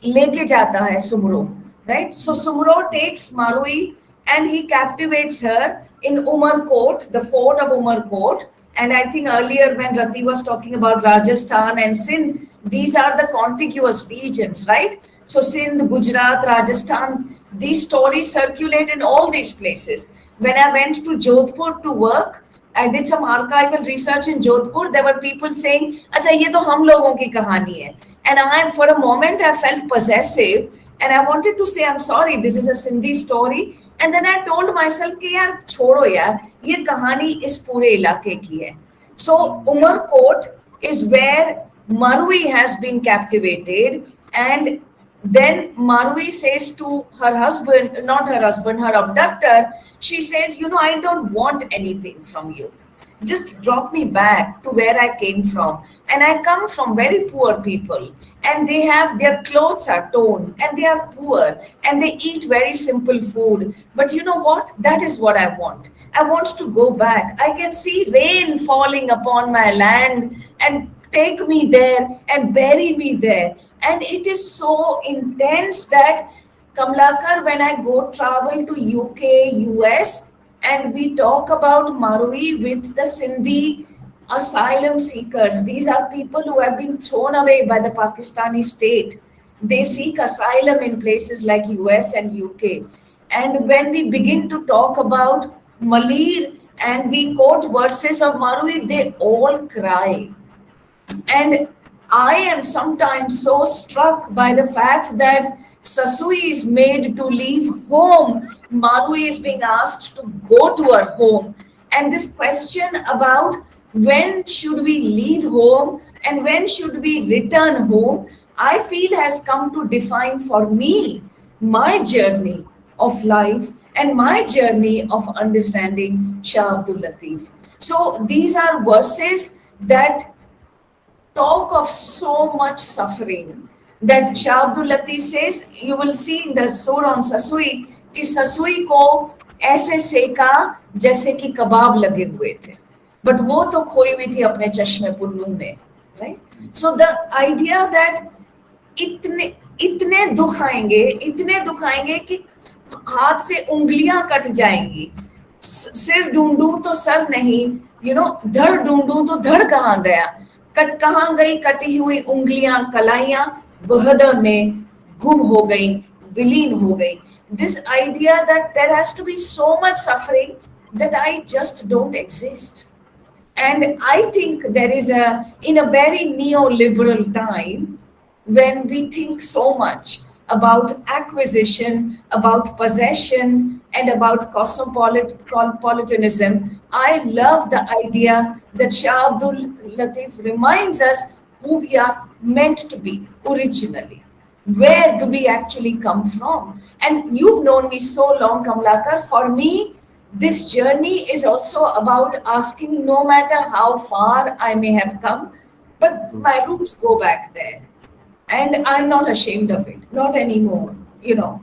लेके जाता है Soomro. right? So Sumro takes Marui and he captivates her in Umarkot, the fort of Umarkot. And I think earlier when Rati was talking about Rajasthan and Sindh, these are the contiguous regions, right? So Sindh, Gujarat, Rajasthan, these stories circulate in all these places. When I went to Jodhpur to work, I did some archival research in Jodhpur. There were people saying, "Acha, ye to hum logon ki kahani hai." And for a moment, I felt possessive, and I wanted to say, "I'm sorry, this is a Sindhi story." And then I told myself, "कि यार छोड़ो यार, ये कहानी इस पूरे इलाके की है." So Umarkot is where Marui has been captivated, and then Marui says to her husband, not her husband, her abductor, she says, "I don't want anything from you. Just drop me back to where I came from. And I come from very poor people, and their clothes are torn, and they are poor, and they eat very simple food. But you know what? That is what I want. I want to go back. I can see rain falling upon my land, and take me there and bury me there." And it is so intense that, Kamlakar, when I go travel to UK, US, and we talk about Marui with the Sindhi asylum seekers, these are people who have been thrown away by the Pakistani state. They seek asylum in places like US and UK. And when we begin to talk about Malir and we quote verses of Marui, they all cry. And I am sometimes so struck by the fact that Sasui is made to leave home. Marui is being asked to go to her home. And this question about when should we leave home and when should we return home, I feel has come to define for me my journey of life and my journey of understanding Shah Abdul Latif. So these are verses that talk of so much suffering that Shah Abdul Latif says, you will see in the surah on Sasui, कि Sasui को ऐसे सेका जैसे कि कबाब लगे हुए थे, but वो तो खोई हुई थी अपने चश्मे पुन्नू में, right? So the idea that इतने दुख आएंगे कि हाथ से उंगलियां कट जाएंगी, सिर ढूंढूं तो सर नहीं, धड़ ढूंढूं तो धड़ कहाँ गया, कहाँ गई कटी हुई उंगलियां, कलाइयां वहदत में गुम हो गई, विलीन हो गई. This idea that there has to be so much suffering that I just don't exist. And I think there is in a very neoliberal time, when we think so much about acquisition, about possession, and about cosmopolitanism, I love the idea that Shah Abdul Latif reminds us who we are meant to be originally. Where do we actually come from? And you've known me so long, Kamlakar. For me, this journey is also about asking, no matter how far I may have come, but my roots go back there. And I'm not ashamed of it, not anymore, Yeah.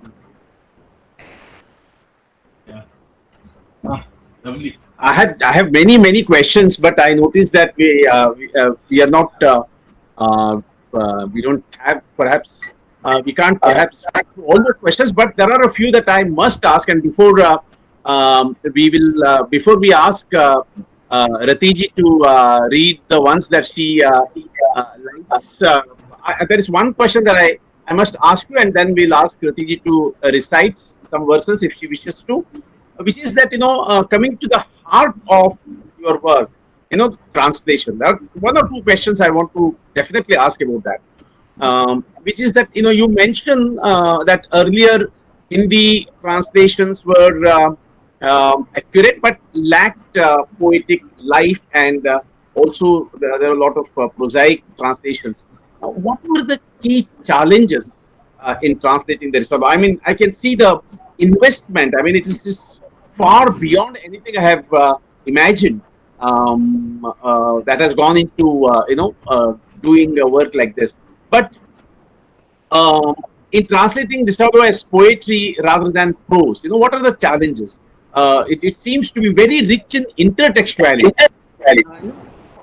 Lovely. I have many questions, but I noticed that we are not we don't have perhaps we can't perhaps answer all the questions, but there are a few that I must ask. And before before we ask Ratiji to read the ones that she likes, there is one question that I must ask you, and then we'll ask Ratiji to recite some verses if she wishes to, which is that, coming to the heart of your work, translation. There are one or two questions I want to definitely ask about that, which is that, you mentioned that earlier Hindi translations were accurate but lacked poetic life, and also there are a lot of prosaic translations. What were the key challenges in translating the Risalo? I mean, I can see the investment. I mean, it is just far beyond anything I have imagined that has gone into doing a work like this. But in translating Risalo as poetry rather than prose, what are the challenges? It seems to be very rich in intertextuality.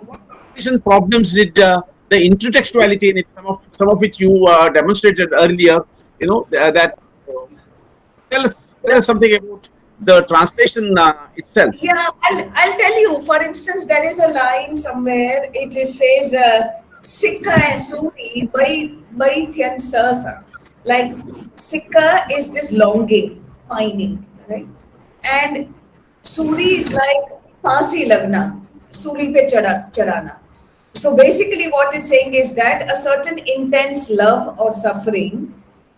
What translation problems did the intertextuality in it, some of which you demonstrated earlier, that tell us something about the translation itself. Yeah, I'll tell you. For instance, there is a line somewhere. Says, "Sikka and Suri by Thyan Sasa." Like Sikka is this longing, pining, right? And Suri is like Pasi Lagna, Suri pe chadana. So basically, what it's saying is that a certain intense love or suffering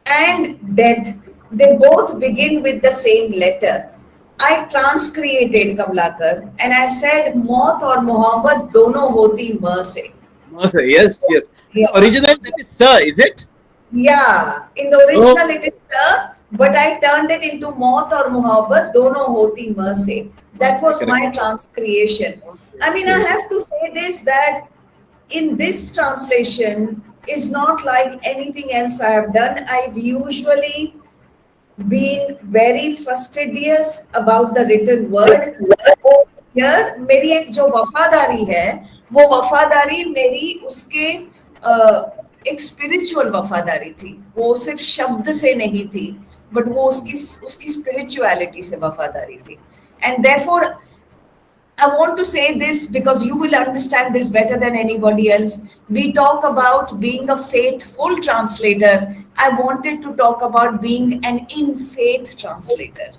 and death, they both begin with the same letter. I transcreated Kamlakar and I said, Maut or Mohammed dono hoti mercy. Yes, yes. Yeah. Originally, it is Sir, is it? Yeah, in the original it is Sir, but I turned it into Maut or Muhabbat, dono hoti mercy. That was my transcreation. I mean, I have to say this, that in this translation is not like anything else I have done. I've usually been very fastidious about the written word. Here, मेरी एक जो वफादारी है, वो वफादारी मेरी उसके एक स्पिरिचुअल वफादारी थी. वो सिर्फ शब्द से नहीं थी, बट वो उसकी स्पिरिचुअलिटी से वफादारी थी. And therefore, I want to say this because you will understand this better than anybody else. We talk about being a faithful translator. I wanted to talk about being an in-faith translator.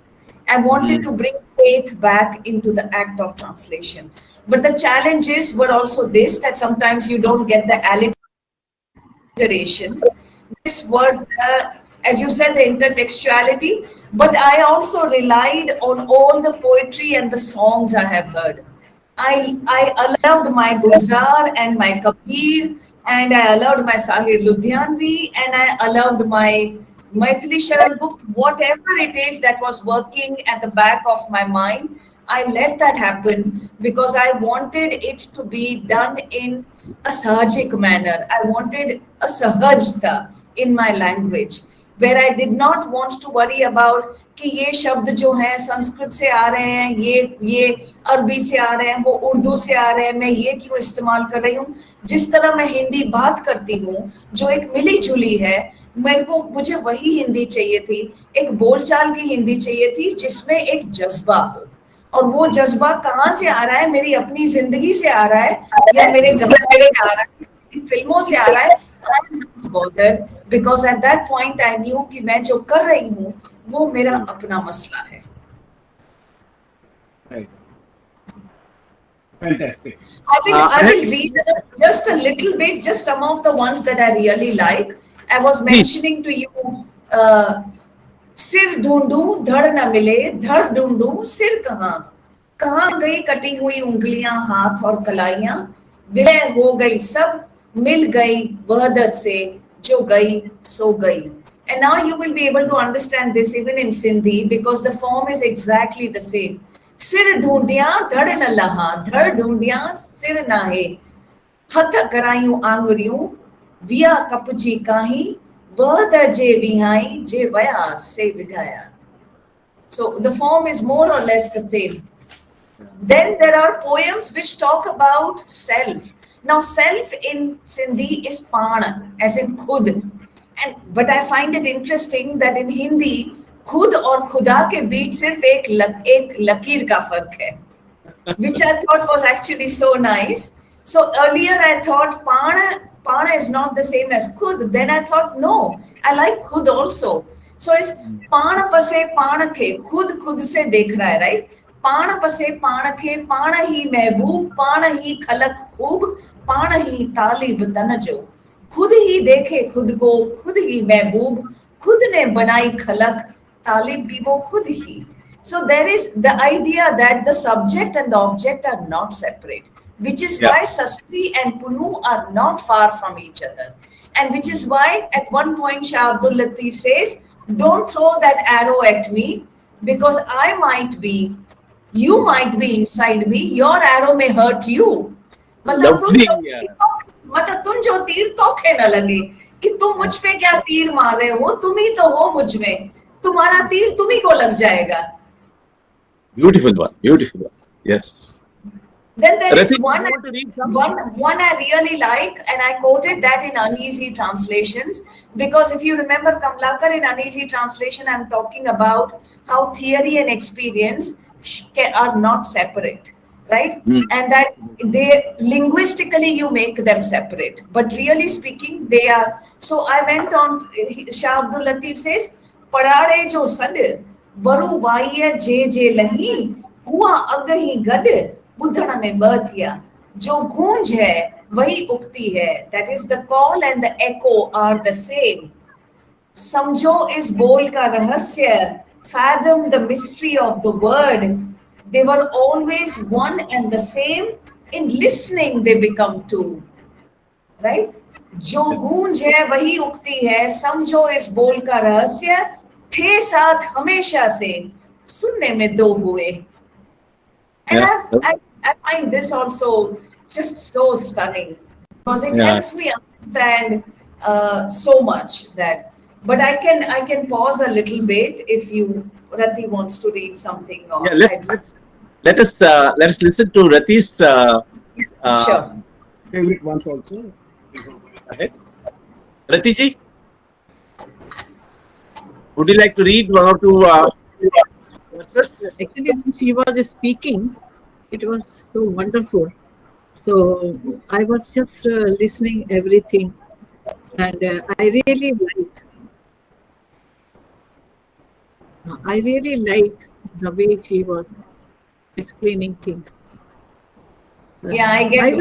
I wanted to bring faith back into the act of translation. But the challenges were also this, that sometimes you don't get the alliteration. This word, as you said, the intertextuality, but I also relied on all the poetry and the songs I have heard. I allowed my Gulzar and my Kabir, and I allowed my Sahir Ludhianvi, and I allowed my Maithili Sharan Gupt, whatever it is that was working at the back of my mind, I let that happen because I wanted it to be done in a sahajik manner. I wanted a sahajta in my language, where I did not want to worry about कि ये शब्द जो हैं संस्कृत से आ रहे हैं, ये अरबी से आ रहे हैं, वो उर्दू से आ रहे हैं, मैं ये क्यों इस्तेमाल कर रही हूँ. जिस तरह मैं हिंदी बात करती हूँ, जो एक मिली जुली है, मुझे वही हिंदी चाहिए थी. एक बोलचाल की हिंदी चाहिए थी जिसमें एक जज्बा हो, और वो जज्बा कहाँ से आ रहा है, मेरी अपनी जिंदगी से आ रहा है या मेरे गाने से आ रहा है, फिल्मों से आ रहा है. I'm not bothered because at that point I knew कि मैं जो कर रही हूँ वो मेरा अपना मसला है. Right. Fantastic. I will read just a little bit, just some of the ones that I really like. I was mentioning to you, सिर ढूंढूं धड़ न मिले, धड़ ढूंढूं सिर कहाँ गई कटी हुई उंगलियां, हाथ और कलाइयां, विलय हो गई सब, मिल गई वहदत से, जो गई सो गई. And now you will be able to understand this even in Sindhi because the form is exactly the same. सिर ढूंढिया धड़ न लहा, धड़ ढूंढिया सिर नाहे, हथ करायूं आंगुरियूं, विया कपजी काही, वहदत जे विहाई, जे वया से विधाया. So the form is more or less the same. Then there are poems which talk about self. Now, self in Sindhi is pan, as in khud. But I find it interesting that in Hindi, khud और खुदा के बीच सिर्फ एक लकीर का फर्क है, which I thought was actually so nice. So earlier I thought pan is not the same as khud. Then I thought no, I like khud also. So it's pan pase pan ke, khud से देख रहा है, right? पाण पसे पाण खे, पाण ही महबूब, पाण ही खलक खूब, पाण ही तालिब तन जो, खुद ही देखे खुद को, खुद ही महबूब, खुद ने बनाई खलक, तालिब भी वो खुद ही. So there is the idea that the subject and the object are not separate, which is why Sasui and Punu are not far from each other, and which is why at one point Shah Abdul Latif says, don't throw that arrow at me because you might be inside me, your arrow may hurt you. मतलब तुम जो तीर तोखे न लगे कि तुम मुझ पे क्या तीर मार रहे हो, तुम ही तो हो मुझ में, तुम्हारा तीर तुम ही को लग जाएगा. Beautiful one, yes. Then there is Rati, one, you want to read some? one I really like, and I quoted that in uneasy translations, because if you remember Kamlakar in uneasy translation, I'm talking about how theory and experience are not separate, right? Hmm. And that they linguistically you make them separate, but really speaking, they are. So I went on. Shah Abdul Latif says, "Padare jo sad, baru vaiya je lahi, हुआ अग ही गड बुधण में ब थिया जो गूंज है वही उगती है that is the call and the echo are the same समझो इस बोल का रहस्य fathom the mystery of the word they were always one and the same in listening they become two right जो गूंज है वही उगती है समझो इस बोल का रहस्य थे साथ हमेशा से सुनने में दो हुए And Yeah. I find this also just so stunning because it Yeah. helps me understand so much that. But I can pause a little bit if you Rati wants to read something. Or Yeah, let us listen to Rati's sure. favorite ones also. Ahead. Rati ji, would you like to read one or two verses? Actually, when she was speaking, it was so wonderful. So I was just listening everything, and I really like the way she was explaining things. Yeah, I get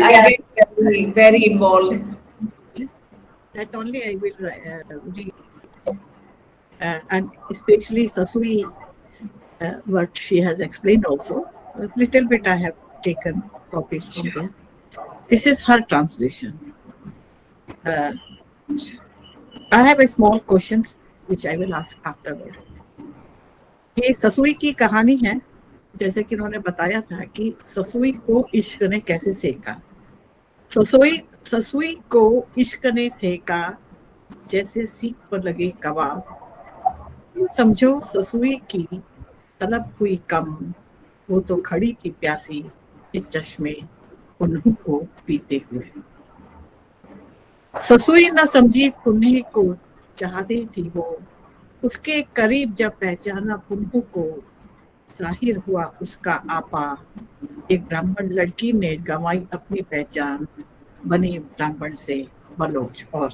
very, very involved. That only I will read, and especially Sasui, what she has explained also. A little bit I have taken copies from there. This is her translation. I have a small question which I will ask afterward. ये ससुई की कहानी है, जैसे कि उन्होंने बताया था कि ससुई को इश्क ने कैसे सेका। ससुई को इश्क ने सेका जैसे सीख पर लगे कबाब। समझो ससुई की तलब हुई कम, वो तो खड़ी थी प्यासी इस चश्मे पुन्ह को पीते हुए। ससुई न समझी पुन्ह को चाहती थी वो, उसके करीब जब पहचाना पुन्ह को, जाहिर हुआ उसका आपा। एक ब्राह्मण लड़की ने गंवाई अपनी पहचान, बनी ब्राह्मण से बलोच और।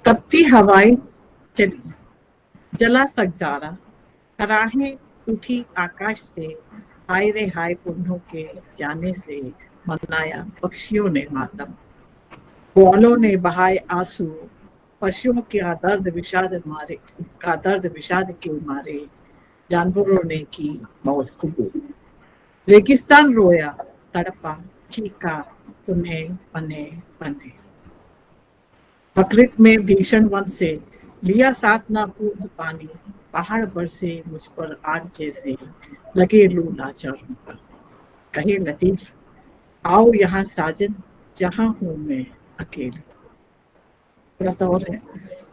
तपती हवाएं चली, जला सगजारा, कराहें उठी आकाश से, हाय रे हाय पुन्हों के जाने से मनाया पक्षियों ने मातम। ग्वालों ने बहाए आंसू, पशुओं का दर्द विषाद के मारे, जानवरों ने की मौत कबूल। रेगिस्तान रोया, तड़पा, चीखा, पुनः पने पने। प्रकृति में भीषण वन से लिया साथ ना बूंद पानी, पहाड़ बरसे मुझ पर आग जैसे, लगे लू लाचारों पर। कहे लतीफ आओ यहाँ साजन, जहाँ हूँ मैं अकेली। थोड़ा सा और है।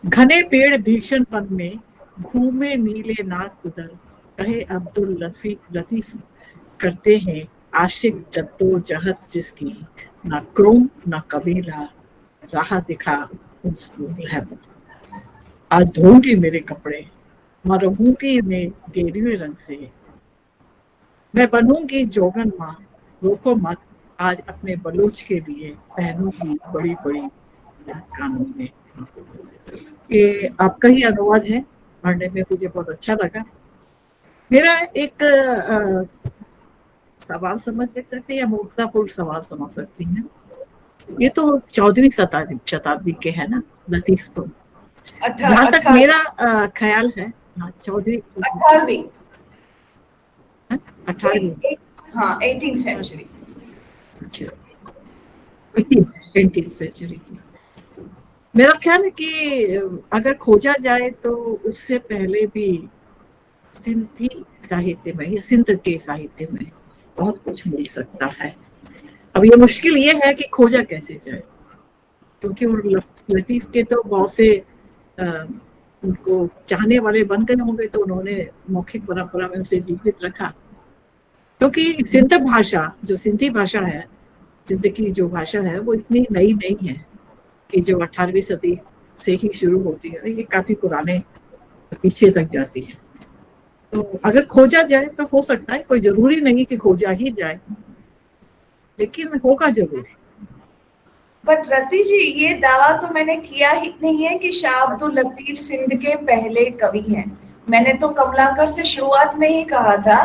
घने पेड़ भीषण वन में, घूमे नीले नाग उधर, कहे अब्दुल लतीफ करते हैं आशिक जद्दोजहद जिसकी, ना क्रोम ना कबीला, राह दिखा उसको रहबर। आज धोऊंगी मेरे कपड़े, मरूंगी मैं गेरुए रंग से, मैं बनूंगी जोगन माँ, रोको मत, आज अपने बलोच के लिए पहनूंगी बड़ी बड़ी कानों में। ये आपका ही अनुवाद है, पढ़ने में मुझे बहुत अच्छा लगा। मेरा एक सवाल समझ देख सकते हैं या मूर्खतापूर्ण सवाल समझ सकती हैं। ये तो 14वीं शताब्दी के है ना लतीफ, तो जहाँ तक मेरा ख्याल है 18वीं 18th सेंचुरी। अच्छा, 18th सेंचुरी की। मेरा ख्याल है कि अगर खोजा जाए तो उससे पहले भी सिंधी साहित्य में या सिंध के साहित्य में बहुत कुछ मिल सकता है। अब ये मुश्किल ये है कि खोजा कैसे जाए, क्योंकि लतीफ के तो बहुत से उनको चाहने वाले बन गए होंगे, तो उन्होंने मौखिक परंपरा में उसे जीवित रखा। क्योंकि सिंध भाषा, जो सिंधी भाषा है, सिंध की जो भाषा है, वो इतनी नई नहीं है कि जो 18वीं सदी से ही शुरू होती है, ये काफी पुराने पीछे तक जाती है। तो अगर खोजा जाए तो हो सकता है, कोई जरूरी नहीं कि खोजा ही जाए, लेकिन होगा जरूर। बट रति जी, ये दावा तो मैंने किया ही नहीं है कि शाह अब्दुल लतीफ सिंध के पहले कवि हैं। मैंने तो कमलाकर से शुरुआत में ही कहा था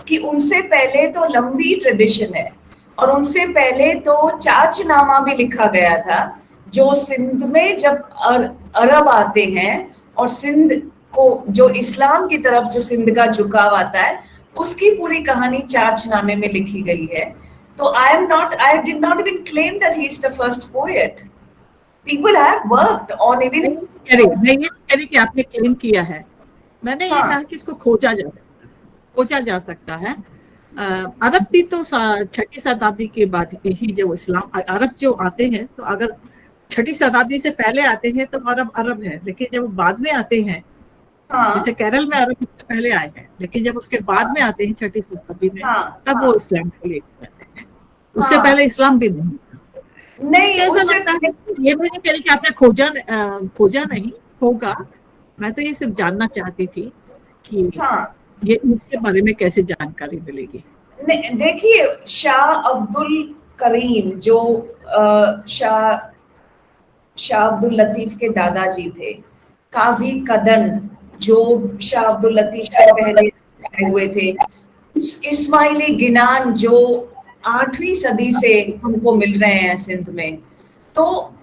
कि उनसे पहले तो लंबी ट्रेडिशन है, और उनसे पहले तो चाचनामा भी लिखा गया था, जो सिंध में जब अरब आते हैं और सिंध को जो इस्लाम की तरफ जो सिंध का झुकाव आता है, उसकी पूरी कहानी चाचनामे में लिखी गई है। So I did not even claim that he is the first poet. People have worked on even. मैं ये कह रही कि आपने क्लेम किया है, मैंने ये कहा कि इसको खोजा जा सकता है। अरब भी तो 6वीं शताब्दी के बाद ही जो इस्लाम, अरब जो आते हैं, तो अगर 6वीं शताब्दी से पहले आते हैं तो अरब है, लेकिन जब बाद में आते हैं, जैसे केरल में अरब पहले आए हैं, लेकिन जब उसके बाद में आते हैं 6वीं शताब्दी में, तब वो इस्लाम को लेकर आते हैं। उससे पहले इस्लाम भी नहीं। ऐसा लगता है, ये मैं नहीं कह रही कि आपने खोजा नहीं होगा, मैं तो ये सिर्फ जानना चाहती थी कि ये इनके बारे में कैसे जानकारी मिलेगी। देखिए, शाह अब्दुल करीम जो शाह अब्दुल लतीफ के दादाजी थे, काजी कदन जो शाह अब्दुल लतीफ से पहले हुए थे, इस्माइली गिनान जो 8वीं सदी से हमको मिल रहे हैं सिंध में, तो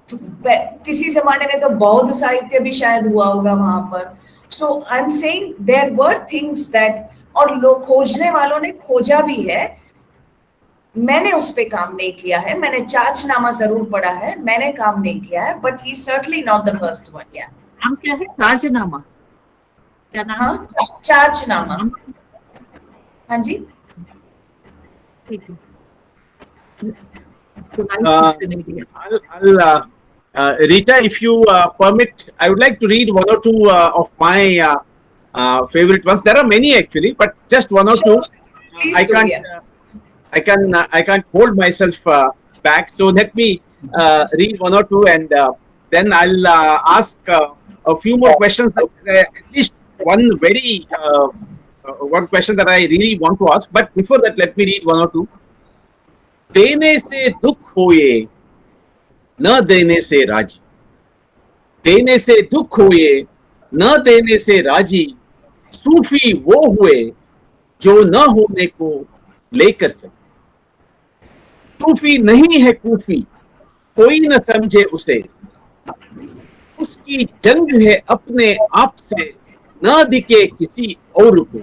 किसी जमाने में तो बौद्ध साहित्य भी शायद हुआ होगा वहां पर। So I am saying there were things that, और लोग खोजने वालों ने खोजा भी है। मैंने उस पे काम नहीं किया है, मैंने चाचनामा जरूर पढ़ा है, मैंने काम नहीं किया है, but he certainly not the first one. या नाम क्या है? चाचनामा? क्या नाम? हाँ, चाचनामा। हाँ जी, ठीक है। Rita, if you permit, I would like to read one or two of my favorite ones. There are many actually, but just one or two. I can't hold myself back. So let me read one or two, and then I'll ask a few more questions. At least one very one question that I really want to ask. But before that, let me read one or two. देने से दुख होए न देने से राजी, देने से दुख होए न देने से राजी, सूफी वो हुए जो न होने को लेकर चले। सूफी नहीं है कूफी, कोई न समझे उसे, उसकी जंग है अपने आप से, न दिखे किसी और को।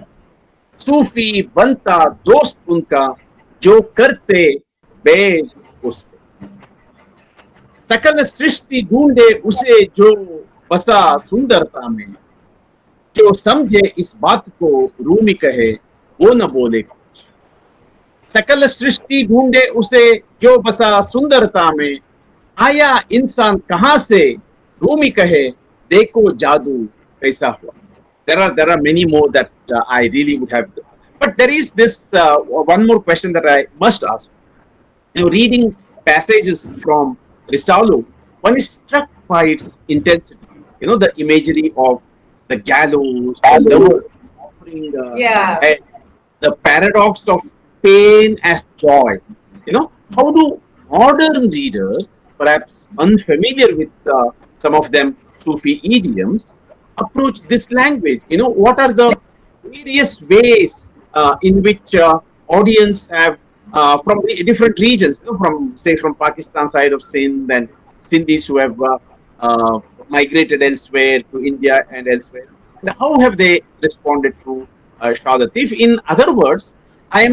सूफी बनता दोस्त उनका जो करते बेल उससे, सकल सृष्टि ढूंढे उसे जो बसा सुंदरता में, जो समझे इस बात को रूमी कहे वो न बोले कुछ। सकल सृष्टि ढूंढे उसे जो बसा सुंदरता में, आया इंसान कहां से रूमी कहे देखो जादू कैसा हुआ। There are many more that I really would have, but there is this one more question that I must ask. You know, reading passages from Risalo, one is struck by its intensity. You know, the imagery of the gallows, the offering, the paradox of pain as joy. You know, how do modern readers, perhaps unfamiliar with some of them Sufi idioms, approach this language? You know, what are the various ways in which audience have from different regions, you know, from Pakistan side of Sindh, and Sindhis who have migrated elsewhere to India and elsewhere, and how have they responded to Shah Latif? In other words, I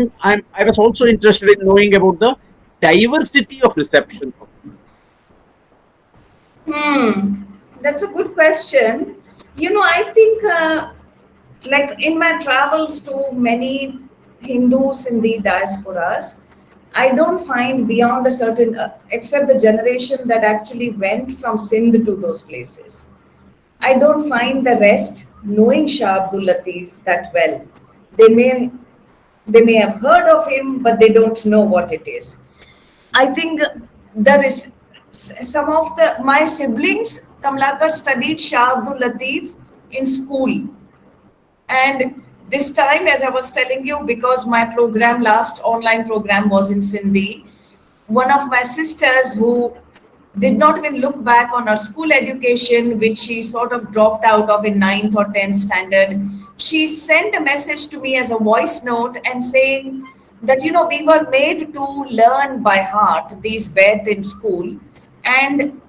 was also interested in knowing about the diversity of reception. That's a good question. You know, I think like in my travels to many Hindu Sindhi diasporas, I don't find beyond a certain, except the generation that actually went from Sindh to those places, I don't find the rest knowing Shah Abdul Latif that well. They may They may have heard of him, but they don't know what it is. I think there is some of my siblings, Kamlakar, studied Shah Abdul Latif in school. And this time, as I was telling you, because my program, last online program was in Sindhi, one of my sisters who did not even look back on her school education, which she sort of dropped out of in 9th or 10th standard, she sent a message to me as a voice note and saying that, we were made to learn by heart these Ved in school. And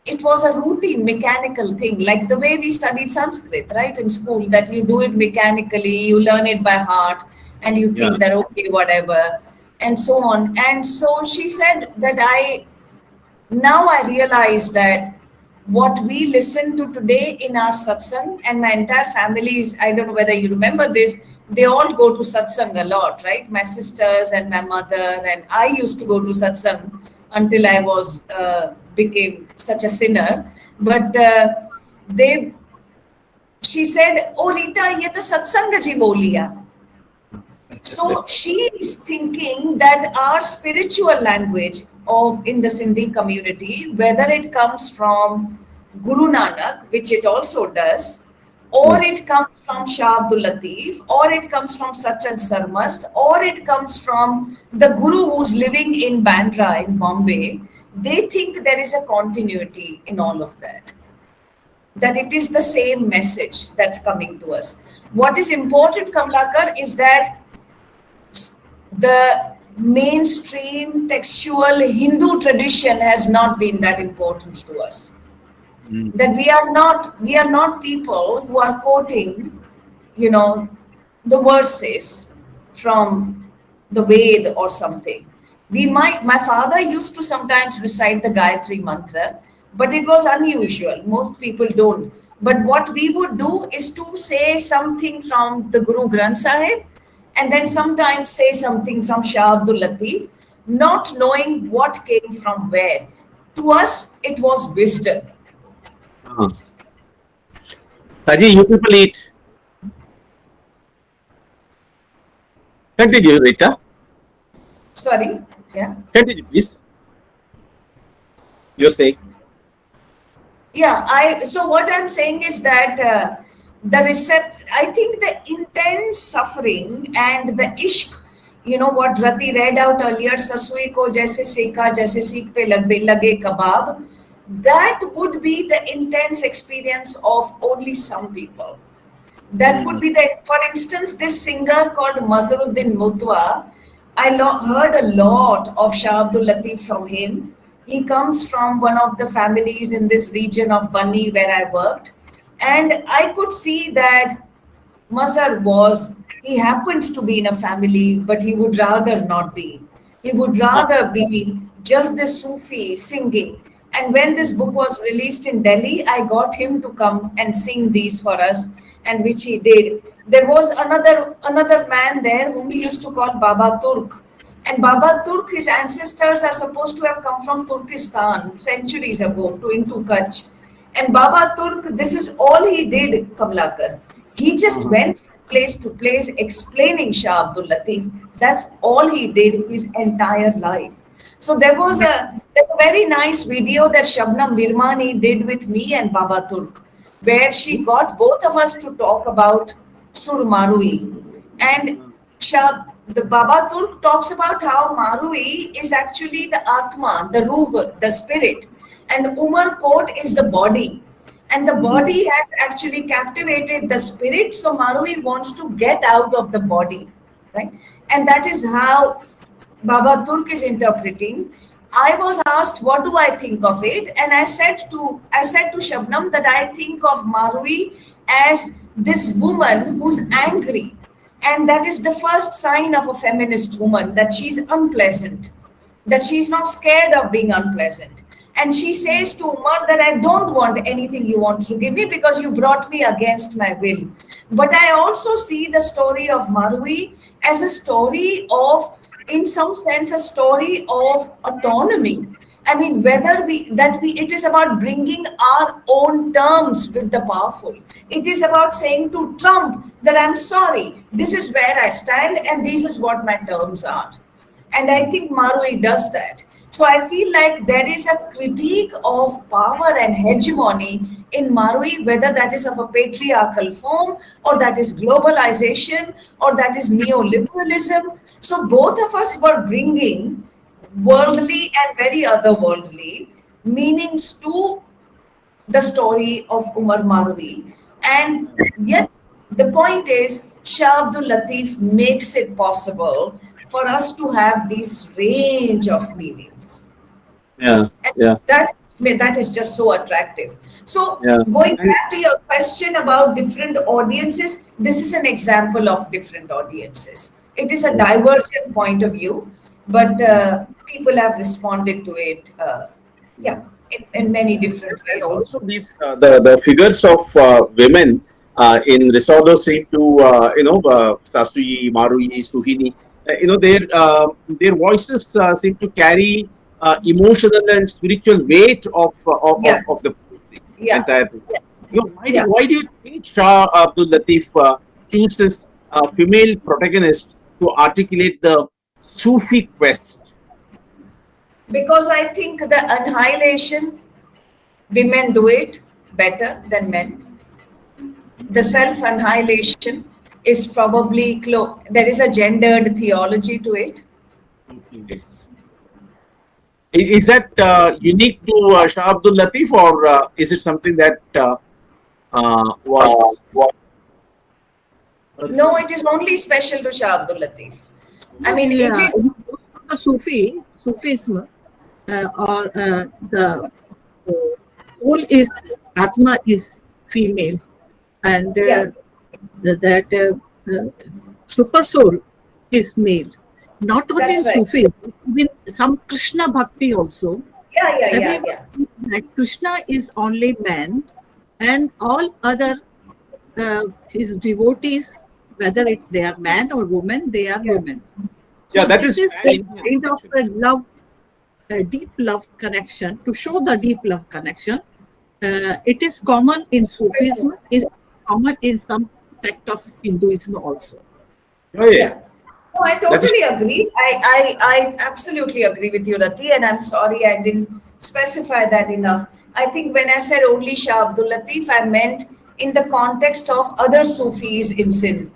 it was a routine, mechanical thing, like the way we studied Sanskrit, right, in school, that you do it mechanically, you learn it by heart, and you think that, okay, whatever, and so on. And so she said that now I realize that what we listen to today in our satsang, and my entire family is, I don't know whether you remember this, they all go to satsang a lot, right? My sisters and my mother, and I used to go to satsang until I was became such a sinner. But she said, "Oh Rita, ye to satsang ji boliya." So she is thinking that our spiritual language in the Sindhi community, whether it comes from Guru Nanak, which it also does, or it comes from Shah Abdul Latif, or it comes from Sachin Sarmast, or it comes from the Guru who's living in Bandra in Bombay, they think there is a continuity in all of that. That it is the same message that's coming to us. What is important, Kamlakar, is that the mainstream textual Hindu tradition has not been that important to us. That we are not people who are quoting, the verses from the Ved or something. My father used to sometimes recite the Gayatri mantra, but it was unusual. Most people don't. But what we would do is to say something from the Guru Granth Sahib, and then sometimes say something from Shah Abdul Latif, not knowing what came from where. To us, it was wisdom. Taji, you people eat. Continue, Rita. Sorry, yeah. Continue, please. You're saying? Yeah, so what I'm saying is that I think the intense suffering and the ishq, what Rati read out earlier, Sasui ko jaise seka, jaise seek pe lage kebab, that would be the intense experience of only some people. That would be for instance, this singer called Mazharuddin Mutwa, I heard a lot of Shah Abdul Latif from him. He comes from one of the families in this region of Bani where I worked. And I could see that Mazhar he happens to be in a family, but he would rather not be. He would rather be just the Sufi singing. And when this book was released in Delhi, I got him to come and sing these for us, and which he did. There was another man there whom we used to call Baba Turk. And Baba Turk, his ancestors are supposed to have come from Turkestan centuries ago into Kutch. And Baba Turk, this is all he did, Kamlakar. He just went from place to place explaining Shah Abdul Latif. That's all he did his entire life. So there was a very nice video that Shabnam Virmani did with me and Baba Turk, where she got both of us to talk about Sur Marui. And the Baba Turk talks about how Marui is actually the Atma, the Ruh, the spirit. And Umar Kot is the body. And the body has actually captivated the spirit. So Marui wants to get out of the body. Right? And that is how Baba Turk is interpreting. I was asked, what do I think of it? And I said to Shabnam that I think of Marui as this woman who's angry. And that is the first sign of a feminist woman, that she's unpleasant, that she's not scared of being unpleasant. And she says to Umar that I don't want anything you want to give me because you brought me against my will. But I also see the story of Marui as a story of, in some sense, a story of autonomy. I mean, it is about bringing our own terms with the powerful. It is about saying to Trump that I'm sorry, this is where I stand and this is what my terms are. And I think Marui does that. So I feel like there is a critique of power and hegemony in Marui, whether that is of a patriarchal form or that is globalization or that is neoliberalism. So both of us were bringing worldly and very otherworldly meanings to the story of Umar Marwi. And yet, the point is, Shah Abdul Latif makes it possible for us to have this range of meanings. Yeah, And yeah, that is just so attractive. So, yeah. going And back to your question about different audiences, this is an example of different audiences. It is a divergent point of view, but people have responded to it, in many different ways also also. these the figures of women in Risalo seem to Sasui, Marui, Suhini, their voices seem to carry emotional and spiritual weight Yeah, of the poetry yeah, entirely. yeah. Why do you think Shah Abdul Latif chooses a female protagonist to articulate the Sufi quest? Because I think the annihilation, women do it better than men. The self annihilation is probably there is a gendered theology to it. Okay. Is that unique to Shah Abdul Latif, or is it something that was? No, it is only special to Shah Abdul Latif. I mean, it Yeah, is. in most of the Sufism, or the soul is Atma is female, and Yeah, that super soul is male. Not only that's in right. Sufi, even some Krishna Bhakti also. Yeah, yeah, yeah, Everyone yeah. thinks that Krishna is only man, and all other his devotees, whether they are man or woman, they are women. Yeah, So that this is is a pan-Indian kind of actually. a love, a deep love connection. To show the deep love connection, it is common in Sufism, is common in some sect of Hinduism also. Oh yeah, Yeah. No, I that is. totally agree. I absolutely agree with you, Rati, and I'm sorry I didn't specify that enough. I think when I said only Shah Abdul Latif, I meant in the context of other Sufis in Sindh,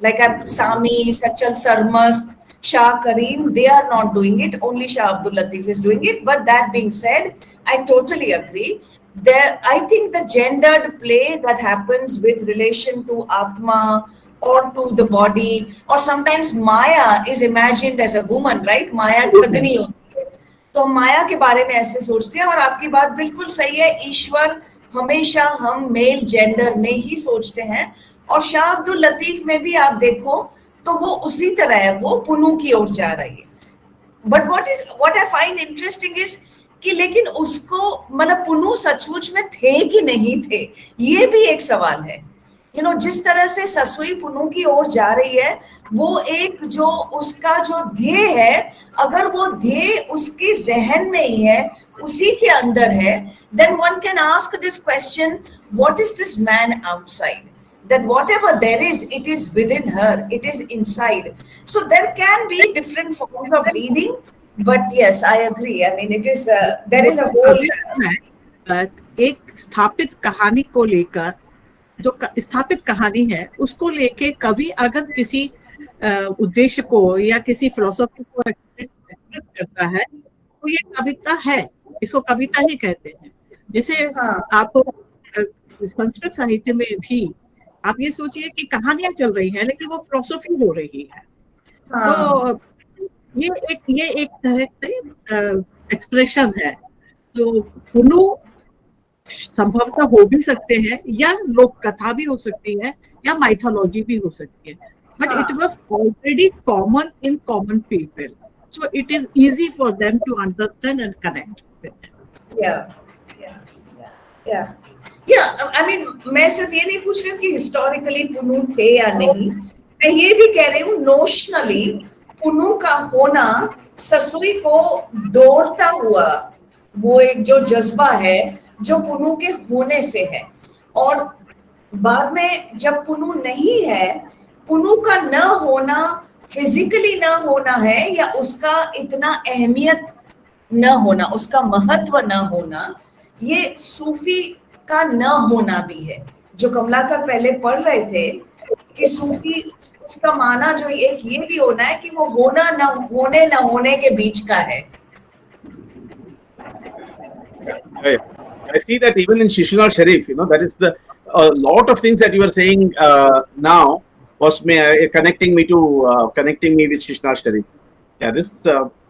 like Sami, Sachal Sarmast, Shah Kareem, they are not doing it. Only Shah Abdul Latif is doing it. But that being said, I totally agree. I think the gendered play that happens with relation to Atma or to the body, or sometimes Maya is imagined as a woman, right? Maya ठगनी होती है, तो माया के बारे में ऐसे सोचते हैं, और आपकी बात बिल्कुल सही है, ईश्वर हमेशा हम मेल जेंडर में ही सोचते हैं, और शाह अब्दुल लतीफ में भी आप देखो तो वो उसी तरह है, वो पुनू की ओर जा रही है. But what I find interesting is कि लेकिन उसको मतलब पुनू सचमुच में थे कि नहीं थे, ये भी एक सवाल है. जिस तरह से ससुई पुनू की ओर जा रही है, वो एक जो उसका जो ध्येय है, अगर वो ध्येय उसके जहन में ही है, उसी के अंदर है, then one can ask this question, what is this man outside? That whatever there is, it is within her, it is inside. So there can be different forms of reading, but yes, I agree. I mean, there is a whole. एक स्थापित कहानी को लेकर, जो स्थापित कहानी है उसको लेके कवि अगर किसी उद्देश्य को या किसी फिलोसॉफी को एक्सप्रेस करता है तो ये कविता है, इसको कविता ही कहते हैं. जैसे आप संस्कृत साहित्य में भी आप ये सोचिए कि कहानियां चल रही हैं लेकिन वो फिलोसॉफी हो रही है. तो ये एक तरह से एक्सप्रेशन है. तो पुनु संभवतः हो भी सकते हैं, या लोक कथा भी हो सकती है, या माइथोलॉजी भी हो सकती है, but it was already common in common people, so it is easy for them to understand and connect with. I mean मैं सिर्फ ये नहीं पूछ रही हूँ कि हिस्टोरिकली पुनू थे या नहीं, मैं ये भी कह रही हूँ नोशनली पुनू का होना ससुई को दौड़ता हुआ वो एक जो जज्बा है जो पुनू के होने से है, और बाद में जब पुनू नहीं है, पुनू का न होना, फिजिकली न होना है, या उसका इतना अहमियत न होना, उसका महत्व न होना, ये सूफी का न होना भी है। जो कमलाकर पहले पढ़ रहे थे कि सूफी, उसका माना जो एक ये भी होना है कि वो होना न होने के बीच का है। I see that even in Shishunal Sharif, that is the a lot of things that you are saying now was connecting me with Shishunal Sharif. Yeah, this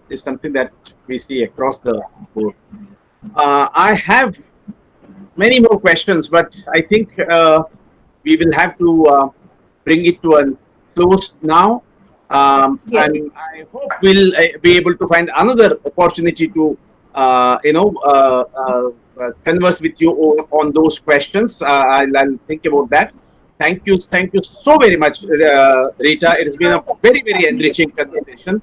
is something that we see across the board. I have many more questions, but I think we will have to bring it to a close now. Yeah. And I hope we'll be able to find another opportunity to, converse with you on those questions. I'll think about that. Thank you so very much, Rita. It has been a very, very enriching conversation.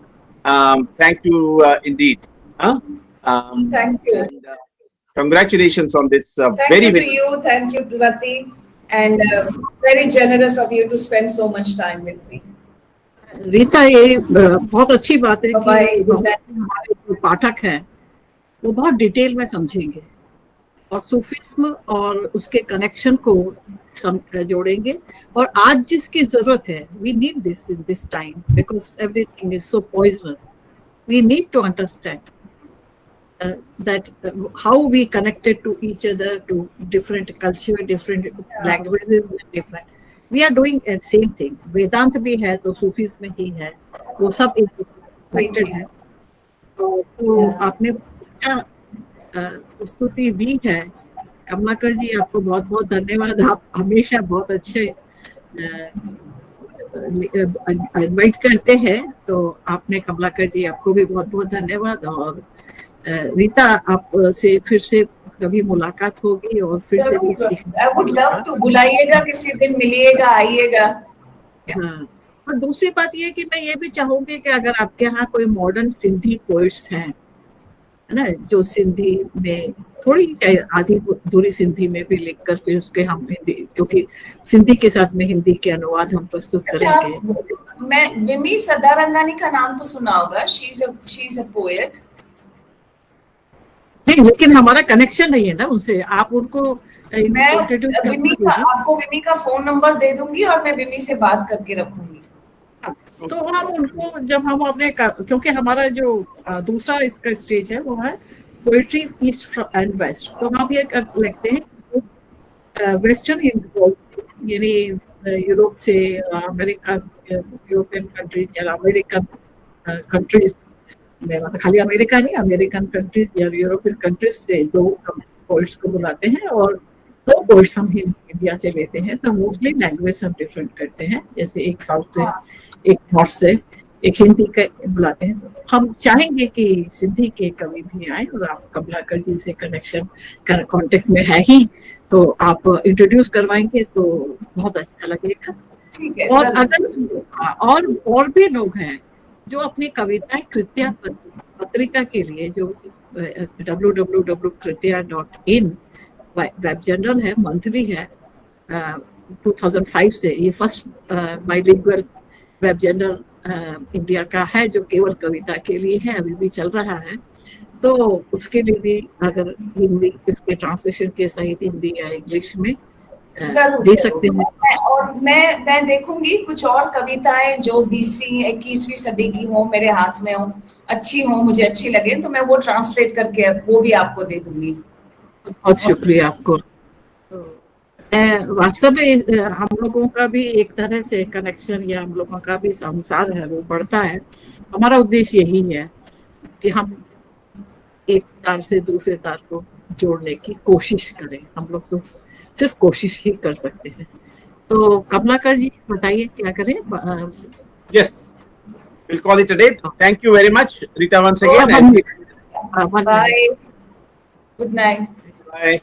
Thank you indeed. Thank you. And, congratulations on this Thank very, you to very. you. Thank you to Rati. And very generous of you to spend so much time with me. Rita, ये बहुत अच्छी बात है Bye-bye. कि हमारे जो पाठक हैं वो बहुत डिटेल में समझेंगे और सूफिज्म और उसके कनेक्शन को जोड़ेंगे। और आज जिसकी जरूरत है, we need this in this time because everything is so poisonous. We need to understand that how we connected to each other, to different culture, different languages, different. We are doing the same thing. वेदांत भी है तो Sufis में ही है, वो सब एक connected है। तो आपने स्तुति दी है कमलाकर जी, आपको बहुत बहुत धन्यवाद। आप हमेशा बहुत अच्छे इनवाइट करते हैं, तो आपने कमलाकर जी, आपको भी बहुत बहुत धन्यवाद। और रीता, आप से फिर से कभी मुलाकात होगी और फिर से कुछ सीखना। I would love to, बुलाइएगा किसी दिन, मिलिएगा, आइएगा। हाँ, और दूसरी बात ये कि मैं ये भी चाहूंगी कि अगर आपके यहाँ कोई मॉडर्न सिंधी पोइट्स हैं, है ना, जो सिंधी में थोड़ी आधी दूरी सिंधी में भी लिखकर फिर उसके हम हिंदी, क्योंकि सिंधी के साथ में हिंदी के अनुवाद हम प्रस्तुत करेंगे। मैं विमी सदारंगानी का नाम तो सुना होगा, शी इज अ पोएट। नहीं, लेकिन हमारा कनेक्शन नहीं है ना उनसे। आप उनको मैं आपको विमी का फोन नंबर दे दूंगी और मैं विमी से बात करके रखूंगी। तो हम उनको, जब हम अपने, क्योंकि हमारा जो दूसरा इसका स्टेज है वो है पोएट्री ईस्ट एंड वेस्ट, तो हम ये लिखते हैं वेस्टर्न यानी यूरोप से अमेरिका, यूरोपियन कंट्रीज या अमेरिकन कंट्रीज में, मतलब खाली अमेरिका नहीं, अमेरिकन कंट्रीज या यूरोपियन कंट्रीज से दो पोइट्स को बुलाते हैं और दो पोइट्स हम इंडिया से लेते हैं। तो मोस्टली लैंग्वेज हम डिफरेंट करते हैं, जैसे एक साउथ से, एक नॉर्थ से, एक हिंदी का बुलाते हैं। हम चाहेंगे कि सिंधी के कवि भी आए, और आप कमलाकर जी से कनेक्शन कांटेक्ट में है ही, तो आप इंट्रोड्यूस करवाएंगे तो बहुत अच्छा लगेगा। और अगर और भी लोग हैं जो अपनी कविताएं कृत्या पत्रिका के लिए, जो www.कृत्या.in वेब जर्नल है, मंथली है, 2005 से ये first bilingual web journal India का है जो केवल कविता के लिए है, अभी भी चल रहा है। तो उसके लिए भी अगर हिंदी, इसके ट्रांसलेशन के सहित हिंदी या इंग्लिश में दे सकते हैं। और मैं देखूंगी कुछ और कविताएं जो 20वीं 21वीं सदी की हो, मेरे हाथ में हो, अच्छी हो, मुझे अच्छी लगे, तो मैं वो ट्रांसलेट करके वो भी आपको दे दूंगी। बहुत शुक्रिया आपको। वास्तव में हम लोगों का भी एक तरह से कनेक्शन, या हम लोगों का भी संसार है वो बढ़ता है। हमारा उद्देश्य यही है कि हम एक तार से दूसरे तार को जोड़ने की कोशिश करें। हम लोग तो सिर्फ कोशिश ही कर सकते हैं। तो कमलाकर जी बताइए क्या करें? Yes, we'll call it a day. Thank you very much, Rita, once again. Bye. Good night. Bye.